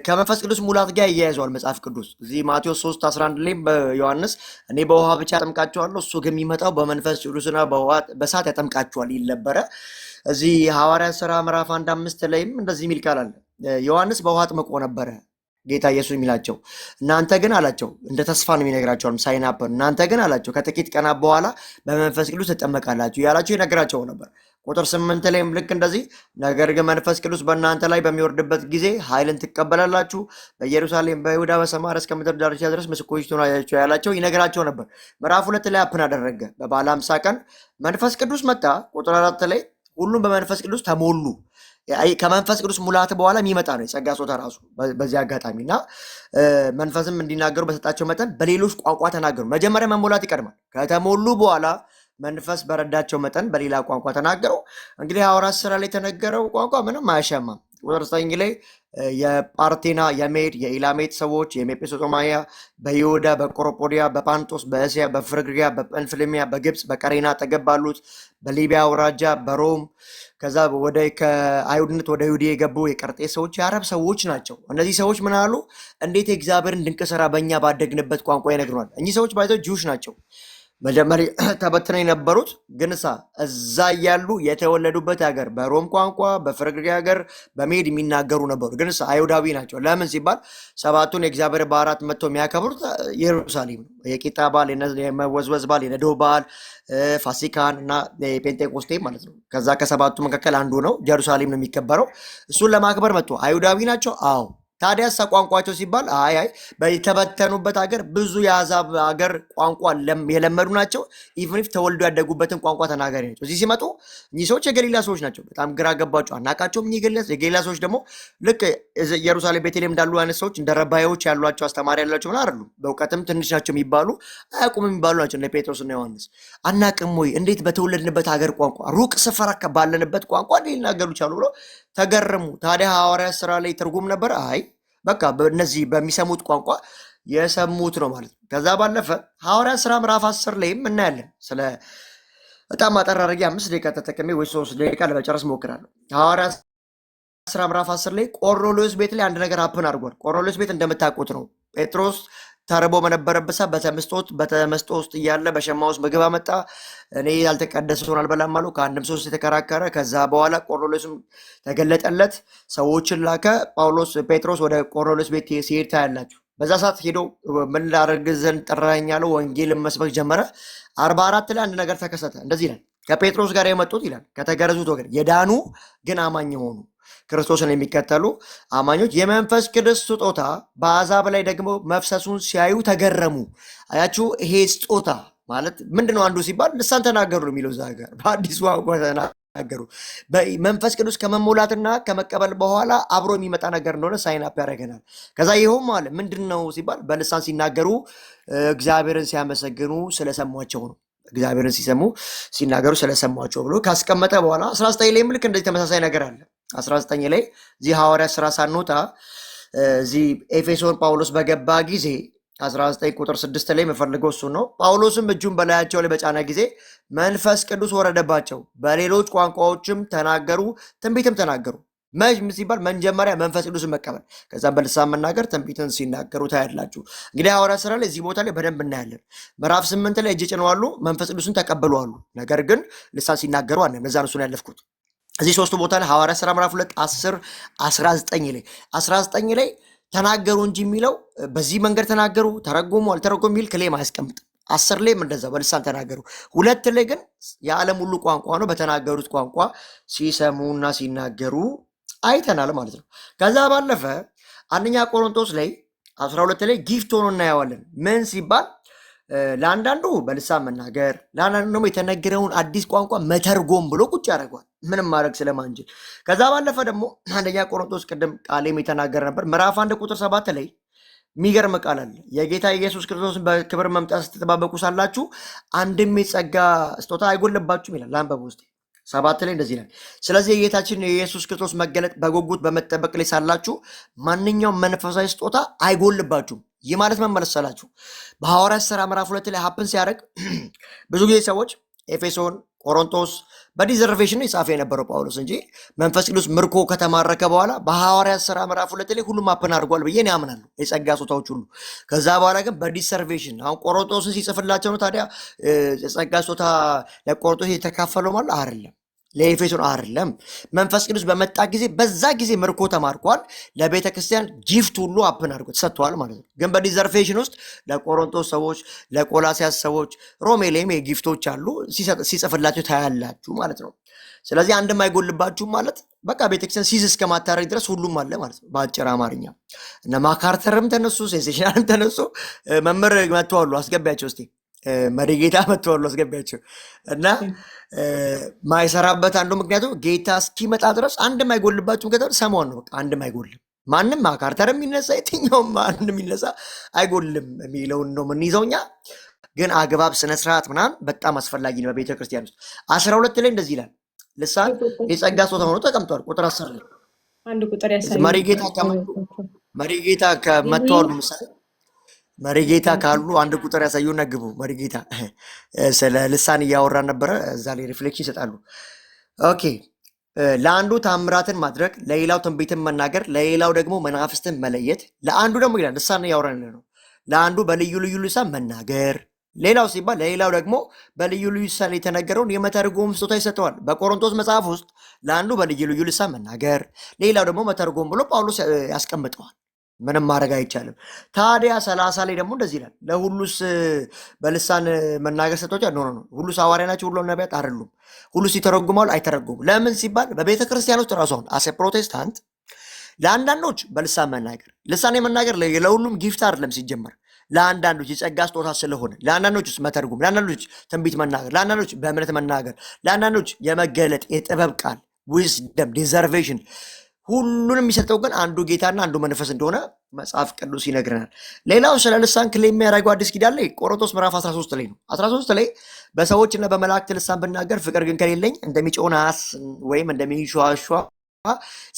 ከመንፈስ ቅዱስ ሙላት ጋር እያያዘዋል መጽሐፍ ቅዱስ። እዚህ ማቴዎስ 3 11 ላይ በዮሐንስ እኔ በውሃ ብቻ ያጠምቃቸዋለሁ እሱ ግን የሚመጣው በመንፈስ ቅዱስና በእሳት ያጠምቃቸዋል ይል ነበረ። እዚህ ሐዋርያት ሥራ ምዕራፍ 1 5 ላይም እንደዚህ የሚል ቃል አለ። ዮሐንስ በውሃ አጥምቆ ነበረ ጌታ ኢየሱስ የሚላቸው፣ እናንተ ግን አላቸው እንደ ተስፋ ነው የሚነግራቸዋል። ሳይናፕ እናንተ ግን አላቸው ከጥቂት ቀናት በኋላ በመንፈስ ቅዱስ ትጠመቃላችሁ ያላቸው ይነግራቸው ነበር። ቁጥር 8 ላይም ልክ እንደዚህ ነገር ግን መንፈስ ቅዱስ በእናንተ ላይ በሚወርድበት ጊዜ ኃይልን ትቀበላላችሁ፣ በኢየሩሳሌም በይሁዳ በሰማርያ እስከ ምድር ዳርቻ ድረስ ምስክሮች ትሆናላችሁ ያላቸው ይነግራቸው ነበር። ምዕራፍ 2 ላይ አፕን አደረገ። በበዓለ ሃምሳ ቀን መንፈስ ቅዱስ መጣ። ቁጥር 4 ላይ ሁሉም በመንፈስ ቅዱስ ተሞሉ። ከመንፈስ ቅዱስ ሙላት በኋላ የሚመጣ ነው የጸጋ ስጦታ ራሱ በዚህ አጋጣሚ እና መንፈስም እንዲናገሩ በሰጣቸው መጠን በሌሎች ቋንቋ ተናገሩ። መጀመሪያ መሞላት ይቀድማል። ከተሞሉ በኋላ መንፈስ በረዳቸው መጠን በሌላ ቋንቋ ተናገሩ። እንግዲህ ሐዋርያት ሥራ ላይ የተነገረው ቋንቋ ምንም አያሻማም። ቁጥር 9 ላይ የጳርቴና፣ የሜድ፣ የኢላሜት ሰዎች፣ የሜሶጶታሚያ፣ በይሁዳ፣ በቆሮጶዲያ፣ በጳንጦስ፣ በእስያ፣ በፍርግያ፣ በጵንፍልምያ፣ በግብፅ፣ በቀሬና አጠገብ ባሉት በሊቢያ አውራጃ፣ በሮም ከዛ ከአይሁድነት ወደ ይሁዳ የገቡ የቀርጤስ ሰዎች የአረብ ሰዎች ናቸው። እነዚህ ሰዎች ምን አሉ? እንዴት የእግዚአብሔርን ድንቅ ስራ በእኛ ባደግንበት ቋንቋ ይነግሩናል። እኚህ ሰዎች ባይዘው ጂውሽ ናቸው። መጀመሪያ ተበትነው የነበሩት ግን እዛ እያሉ የተወለዱበት ሀገር በሮም ቋንቋ በፍርግያ ሀገር በሜድ የሚናገሩ ነበሩ። ግን አይሁዳዊ ናቸው። ለምን ሲባል ሰባቱን የእግዚአብሔር በዓላት መጥተው የሚያከብሩት ኢየሩሳሌም ነው። የቂጣ በዓል፣ የመወዝወዝ በዓል፣ የነዶ በዓል፣ ፋሲካን እና ፔንቴኮስቴ ማለት ነው። ከዛ ከሰባቱ መካከል አንዱ ነው፣ ኢየሩሳሌም ነው የሚከበረው። እሱን ለማክበር መጥቶ አይሁዳዊ ናቸው። አዎ ታዲያ ቋንቋቸው ሲባል አይ የተበተኑበት ሀገር ብዙ የአሕዛብ ሀገር ቋንቋ የለመዱ ናቸው። ኢቭን ተወልዶ ያደጉበትን ቋንቋ ተናጋሪ ናቸው። እዚህ ሲመጡ እኚህ ሰዎች የገሊላ ሰዎች ናቸው። በጣም ግራ ገባቸው። አናቃቸውም። የገሊላ ሰዎች ደግሞ ልክ ኢየሩሳሌም ቤተልሔም እንዳሉ አይነት ሰዎች እንደ ረባዮች ያሏቸው አስተማሪ ያላቸው ምን አይደሉም። በእውቀትም ትንሽ ናቸው የሚባሉ አያውቁም የሚባሉ ናቸው። እነ ጴጥሮስና ዮሐንስ አናቅም ወይ እንዴት በተወለድንበት ሀገር ቋንቋ ሩቅ ስፍራ ባለንበት ቋንቋ ሊናገሩ ቻሉ ብሎ ተገረሙ። ታዲያ ሐዋርያት ሥራ ላይ ትርጉም ነበር? አይ በቃ በእነዚህ በሚሰሙት ቋንቋ የሰሙት ነው ማለት ነው። ከዛ ባለፈ ሐዋርያት ሥራ ምዕራፍ 10 ላይም እናያለን። ስለ በጣም አጠር አድርጌ 5 ደቂቃ ተጠቅሜ ወይ 3 ደቂቃ ለመጨረስ ሞክራለሁ። ሐዋርያት ሥራ ምዕራፍ 10 ላይ ቆርኔሌዎስ ቤት ላይ አንድ ነገር አፕን አድርጓል። ቆርኔሌዎስ ቤት እንደምታውቁት ነው። ጴጥሮስ ተርቦ በነበረበት ሰዓት በተመስጦ ውስጥ እያለ በሸማ ውስጥ ምግብ አመጣ። እኔ ያልተቀደሰ ሰውን አልበላም አለው። ከአንድም ሶስት የተከራከረ። ከዛ በኋላ ቆርኔሌዎስም ተገለጠለት፣ ሰዎችን ላከ። ጴጥሮስ ወደ ቆርኔሌዎስ ቤት ሲሄድ ታያላችሁ። በዛ ሰዓት ሄዶ ምን ላደርግ ዘንድ ጠራኸኝ አለው። ወንጌልን መስበክ ጀመረ። 44 ላይ አንድ ነገር ተከሰተ። እንደዚህ ይላል፣ ከጴጥሮስ ጋር የመጡት ይላል ከተገረዙት ወገን የዳኑ ግን አማኝ የሆኑ ክርስቶስን የሚከተሉ አማኞች የመንፈስ ቅዱስ ስጦታ በአሕዛብ ላይ ደግሞ መፍሰሱን ሲያዩ ተገረሙ። አያችሁ፣ ይሄ ስጦታ ማለት ምንድነው? አንዱ ሲባል ልሳን ተናገሩ ነው የሚለው። እዛ ጋር በአዲስ ቋንቋ ተናገሩ። መንፈስ ቅዱስ ከመሞላትና ከመቀበል በኋላ አብሮ የሚመጣ ነገር እንደሆነ ሳይን አፕ ያደርገናል። ከዛ ይኸውም አለ ምንድን ነው ሲባል በልሳን ሲናገሩ እግዚአብሔርን ሲያመሰግኑ ስለሰሟቸው ነው። እግዚአብሔርን ሲናገሩ ስለሰሟቸው ብሎ ካስቀመጠ በኋላ 19 ላይ ምልክ እንደዚህ ተመሳሳይ ነገር አለ። 19 ላይ እዚህ ሐዋርያት ሥራ ሳንወጣ እዚህ ኤፌሶን ጳውሎስ በገባ ጊዜ 19 ቁጥር 6 ላይ የምፈልገው እሱ ነው። ጳውሎስም እጁን በላያቸው ላይ በጫነ ጊዜ መንፈስ ቅዱስ ወረደባቸው፣ በሌሎች ቋንቋዎችም ተናገሩ፣ ትንቢትም ተናገሩ። ሲባል መጀመሪያ መንፈስ ቅዱስን መቀበል፣ ከዛ በልሳን መናገር፣ ትንቢትን ሲናገሩ ታያላችሁ። እንግዲህ ሐዋርያት ሥራ ላይ እዚህ ቦታ ላይ በደንብ እናያለን። ምዕራፍ 8 ላይ እጅ ጭነዋሉ፣ መንፈስ ቅዱስን ተቀበሉ አሉ። ነገር ግን ልሳን ሲናገሩ አለ። ለዛ ነው ያለፍኩት። እዚህ ሶስቱ ቦታ ላይ ሐዋርያት ሥራ ምዕራፍ 2 10 19 ላይ ተናገሩ እንጂ የሚለው በዚህ መንገድ ተናገሩ፣ ተረጎሙ፣ አልተረጎሙ የሚል ክሌም አያስቀምጥም። 10 ላይም እንደዛ በልሳን ተናገሩ። 2 ላይ ግን የዓለም ሁሉ ቋንቋ ነው፣ በተናገሩት ቋንቋ ሲሰሙና ሲናገሩ አይተናል ማለት ነው። ከዛ ባለፈ አንደኛ ቆሮንቶስ ላይ 12 ላይ ጊፍት ሆኖ እናየዋለን። ምን ሲባል ለአንዳንዱ በልሳን መናገር፣ ለአንዳንዱ ደግሞ የተነገረውን አዲስ ቋንቋ መተርጎም ብሎ ቁጭ ያደርገዋል፣ ምንም ማድረግ ስለማንችል። ከዛ ባለፈ ደግሞ አንደኛ ቆሮንቶስ ቅድም ቃሌም የተናገረ ነበር ምዕራፍ 1 ቁጥር 7 ላይ የሚገርም ቃል አለ። የጌታ ኢየሱስ ክርስቶስን በክብር መምጣት ስትጠባበቁ ሳላችሁ አንድም የጸጋ ስጦታ አይጎልባችሁም ይላል። ለአንበብ ውስጥ 7 ላይ እንደዚህ ይላል። ስለዚህ የጌታችን የኢየሱስ ክርስቶስ መገለጥ በጉጉት በመጠበቅ ላይ ሳላችሁ ማንኛውም መንፈሳዊ ስጦታ አይጎልባችሁም። ይህ ማለት መመለሳላችሁ በሐዋርያት ሥራ ምዕራፍ 2 ላይ ሀፕን ሲያደርግ ብዙ ጊዜ ሰዎች ኤፌሶን፣ ቆሮንቶስ በዲዘርቬሽን የጻፈ የነበረው ጳውሎስ እንጂ መንፈስ ቅዱስ ምርኮ ከተማረከ በኋላ በሐዋርያት ሥራ ምዕራፍ 2 ላይ ሁሉም ሀፕን አድርጓል ብዬ ያምናሉ፣ የጸጋ ስጦታዎች ሁሉ። ከዛ በኋላ ግን በዲሰርቬሽን አሁን ቆሮንቶስን ሲጽፍላቸው ነው ታዲያ የጸጋ ስጦታ ለቆሮንቶስ የተካፈለው ማለት አይደለም፣ ለኤፌሶን አይደለም። መንፈስ ቅዱስ በመጣ ጊዜ በዛ ጊዜ ምርኮ ተማርኳል። ለቤተ ክርስቲያን ጊፍት ሁሉ አፕን አድርጎ ተሰጥቷል ማለት ነው። ግን በዲዘርቬሽን ውስጥ ለቆሮንቶስ ሰዎች፣ ለቆላሲያስ ሰዎች፣ ሮሜ ላይም የጊፍቶች አሉ ሲጽፍላቸው ታያላችሁ ማለት ነው። ስለዚህ አንድም አይጎልባችሁም ማለት በቃ ቤተክርስቲያን ሲዝ እስከማታረግ ድረስ ሁሉም አለ ማለት ነው በአጭር አማርኛ። እነ ማካርተርም ተነሱ፣ ሴንሴሽናልም ተነሱ። መምህር መጥተዋሉ፣ አስገቢያቸው እስቲ መሪጌታ መጥተዋሉ፣ አስገቢያቸው እና ማይሰራበት አንዱ ምክንያቱ ጌታ እስኪመጣ ድረስ አንድም አይጎልባችሁም ከተባለ ሰሞን ነው። በቃ አንድም አይጎልም። ማንም ማካርተር የሚነሳ የትኛውም አንድ የሚነሳ አይጎልም የሚለውን ነው የምንይዘው እኛ። ግን አግባብ ስነስርዓት ምናምን በጣም አስፈላጊ ነው በቤተ ክርስቲያን ውስጥ። 12 ላይ እንደዚህ ይላል፣ ልሳን የጸጋ ስጦታ ሆኖ ተቀምጧል። ቁጥር 10 ላይ አንድ ቁጥር ያሳያል። መሪጌታ ከመጥተዋሉ ምሳሌ መሪጌታ ካሉ አንድ ቁጥር ያሳዩና ግቡ። መሪጌታ ስለ ልሳን እያወራን ነበረ፣ እዛ ላይ ሪፍሌክሽን ይሰጣሉ። ኦኬ ለአንዱ ታምራትን ማድረግ፣ ለሌላው ትንቢትን መናገር፣ ለሌላው ደግሞ መናፍስትን መለየት፣ ለአንዱ ደግሞ ይላል ልሳን እያወራን ነው። ለአንዱ በልዩ ልዩ ልሳን መናገር፣ ሌላው ሲባል ለሌላው ደግሞ በልዩ ልዩ ልሳን የተነገረውን የመተርጎም ስጦታ ይሰጠዋል። በቆሮንቶስ መጽሐፍ ውስጥ ለአንዱ በልዩ ልዩ ልሳን መናገር፣ ሌላው ደግሞ መተርጎም ብሎ ጳውሎስ ያስቀምጠዋል። ምንም ማድረግ አይቻልም። ታዲያ 30 ላይ ደግሞ እንደዚህ ይላል፣ ለሁሉስ በልሳን መናገር ሰጥቷል? ኖ ሁሉስ ሐዋርያ ናቸው? ሁሉ ነቢያት አይደሉም? ሁሉስ ይተረጉማሉ? አይተረጉም። ለምን ሲባል በቤተ ክርስቲያን ውስጥ ራሱ አሁን አሴ ፕሮቴስታንት ለአንዳንዶች በልሳን መናገር ልሳን የመናገር ለሁሉም ጊፍት አይደለም ሲጀመር፣ ለአንዳንዶች የጸጋ ስጦታ ስለሆነ፣ ለአንዳንዶች መተርጉም፣ ለአንዳንዶች ትንቢት መናገር፣ ለአንዳንዶች በእምነት መናገር፣ ለአንዳንዶች የመገለጥ የጥበብ ቃል ዊዝደም ዲዘርቬሽን፣ ሁሉንም የሚሰጠው ግን አንዱ ጌታና አንዱ መንፈስ እንደሆነ መጽሐፍ ቅዱስ ይነግረናል። ሌላው ስለ ልሳን ክሌም የሚያደርገው አዲስ ኪዳን ላይ ቆሮንቶስ ምዕራፍ 13 ላይ ነው። 13 ላይ በሰዎችና በመላእክት ልሳን ብናገር ፍቅር ግን ከሌለኝ እንደሚጮህ ናስ ወይም እንደሚንሿሿ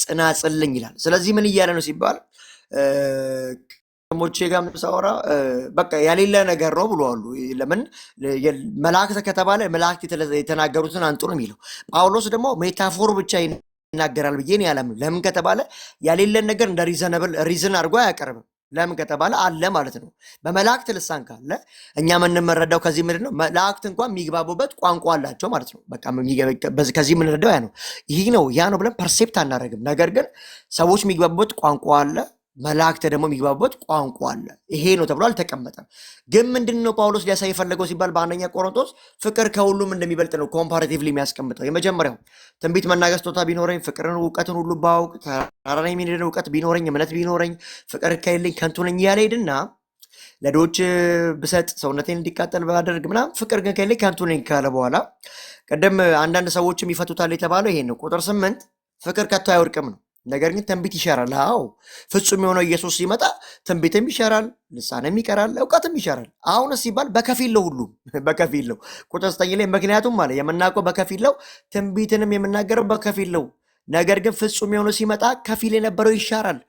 ጽናጽልኝ ይላል። ስለዚህ ምን እያለ ነው ሲባል ሞቼ ጋር ሳወራ በቃ ያሌለ ነገር ነው ብለዋሉ። ለምን መላእክት ከተባለ መላእክት የተናገሩትን አንጡ ነው የሚለው። ጳውሎስ ደግሞ ሜታፎር ብቻ ይናገራል ብዬ ነው ያለምን። ለምን ከተባለ ያሌለን ነገር እንደ ሪዝን አድርጎ አያቀርብም። ለምን ከተባለ አለ ማለት ነው። በመላእክት ልሳን ካለ እኛ የምንመረዳው ከዚህ ምንድን ነው? መላእክት እንኳን የሚግባቡበት ቋንቋ አላቸው ማለት ነው። በቃ ከዚህ የምንረዳው ያ ነው። ይህ ነው ያ ነው ብለን ፐርሴፕት አናደርግም። ነገር ግን ሰዎች የሚግባቡበት ቋንቋ አለ፣ መላእክት ደግሞ የሚግባቡበት ቋንቋ አለ። ይሄ ነው ተብሎ አልተቀመጠም። ግን ምንድን ነው ጳውሎስ ሊያሳይ የፈለገው ሲባል በአንደኛ ቆሮንቶስ ፍቅር ከሁሉም እንደሚበልጥ ነው ኮምፓራቲቭሊ የሚያስቀምጠው። የመጀመሪያው ትንቢት መናገር ስጦታ ቢኖረኝ፣ ፍቅርን እውቀትን ሁሉ ባውቅ፣ ተራራን የሚንድን እውቀት ቢኖረኝ፣ እምነት ቢኖረኝ፣ ፍቅር ከሌለኝ ከንቱ ነኝ እያለ ሄድና ለድሆች ብሰጥ፣ ሰውነቴን እንዲቃጠል ባደርግ ምናምን ፍቅር ግን ከሌለኝ ከንቱ ነኝ ካለ በኋላ ቀደም አንዳንድ ሰዎችም ይፈቱታል የተባለው ይሄን ነው። ቁጥር 8 ፍቅር ከቶ አይወድቅም ነው። ነገር ግን ትንቢት ይሻራል። አዎ ፍጹም የሆነው ኢየሱስ ሲመጣ ትንቢትም ይሻራል፣ ልሳንም ይቀራል፣ እውቀትም ይሻራል። አሁን ሲባል በከፊል ነው፣ ሁሉም በከፊል ነው። ቁጥር 9 ላይ ምክንያቱም ማለት የምናውቀው በከፊል ነው፣ ትንቢትንም የምናገረው በከፊል ነው። ነገር ግን ፍጹም የሆነው ሲመጣ ከፊል የነበረው ይሻራል።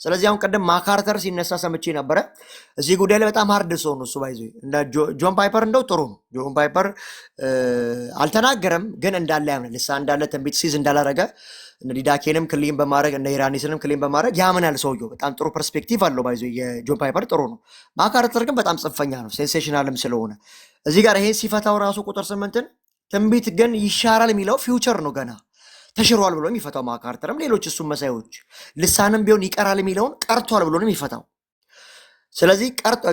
ስለዚህ አሁን ቀደም ማካርተር ሲነሳ ሰምቼ ነበረ። እዚህ ጉዳይ ላይ በጣም ሀርድ ሰው ነው እሱ። ባይዞ እንደ ጆን ፓይፐር እንደው ጥሩ ነው። ጆን ፓይፐር አልተናገረም፣ ግን እንዳለ ያምናል። ልሳን እንዳለ ትንቢት ሲዝ እንዳላረገ እነ ዲዳኬንም ክሊን በማድረግ እነ ኢራኒስንም ክሊን በማድረግ ያምናል ሰውየው። በጣም ጥሩ ፐርስፔክቲቭ አለው። ባይዞ የጆን ፓይፐር ጥሩ ነው። ማካርተር ግን በጣም ጽንፈኛ ነው፣ ሴንሴሽናልም ስለሆነ እዚህ ጋር ይሄን ሲፈታው ራሱ ቁጥር 8ን ትንቢት ግን ይሻራል የሚለው ፊውቸር ነው፣ ገና ተሽሯል ብሎ የሚፈታው ማካርተርም ሌሎች እሱም መሳዮች ልሳንም ቢሆን ይቀራል የሚለውን ቀርቷል ብሎ ነው የሚፈታው። ስለዚህ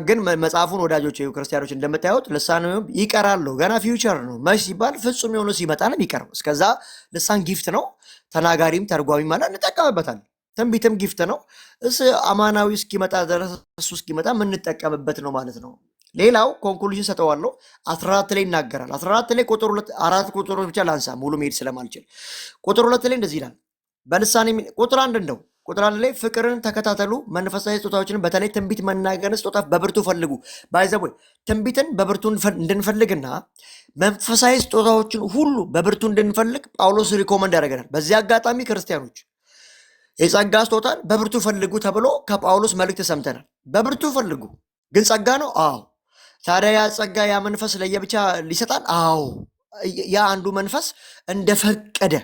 ግን መጽሐፉን ወዳጆች ክርስቲያኖች እንደምታዩት ልሳን ይቀራል ገና ፊውቸር ነው። መች ሲባል ፍጹም የሆነ ሲመጣ ነው የሚቀረው። እስከዛ ልሳን ጊፍት ነው። ተናጋሪም ተርጓሚ ማለት እንጠቀምበታል። ትንቢትም ጊፍት ነው። አማናዊ እስኪመጣ ድረስ እሱ እስኪመጣ የምንጠቀምበት ነው ማለት ነው። ሌላው ኮንክሉዥን ሰጠዋለሁ። 14 ላይ ይናገራል። 14 ላይ ቁጥር 2 4 ቁጥሮች ብቻ ላንሳ ሙሉ መሄድ ስለማልችል። ቁጥር 2 ላይ እንደዚህ ይላል። በልሳን ቁጥር 1 እንደው ቁጥር 1 ላይ ፍቅርን ተከታተሉ፣ መንፈሳዊ ስጦታዎችን በተለይ ትንቢት መናገርን ስጦታ በብርቱ ፈልጉ። ባይዘው ትንቢትን በብርቱ እንድንፈልግና መንፈሳዊ ስጦታዎችን ሁሉ በብርቱ እንድንፈልግ ጳውሎስ ሪኮመንድ ያደርገናል። በዚህ አጋጣሚ ክርስቲያኖች የጸጋ ስጦታን በብርቱ ፈልጉ ተብሎ ከጳውሎስ መልእክት ሰምተናል። በብርቱ ፈልጉ ግን ጸጋ ነው። አዎ ታዲያ ያ ጸጋ ያ መንፈስ ለየብቻ ሊሰጣል? አዎ ያ አንዱ መንፈስ እንደፈቀደ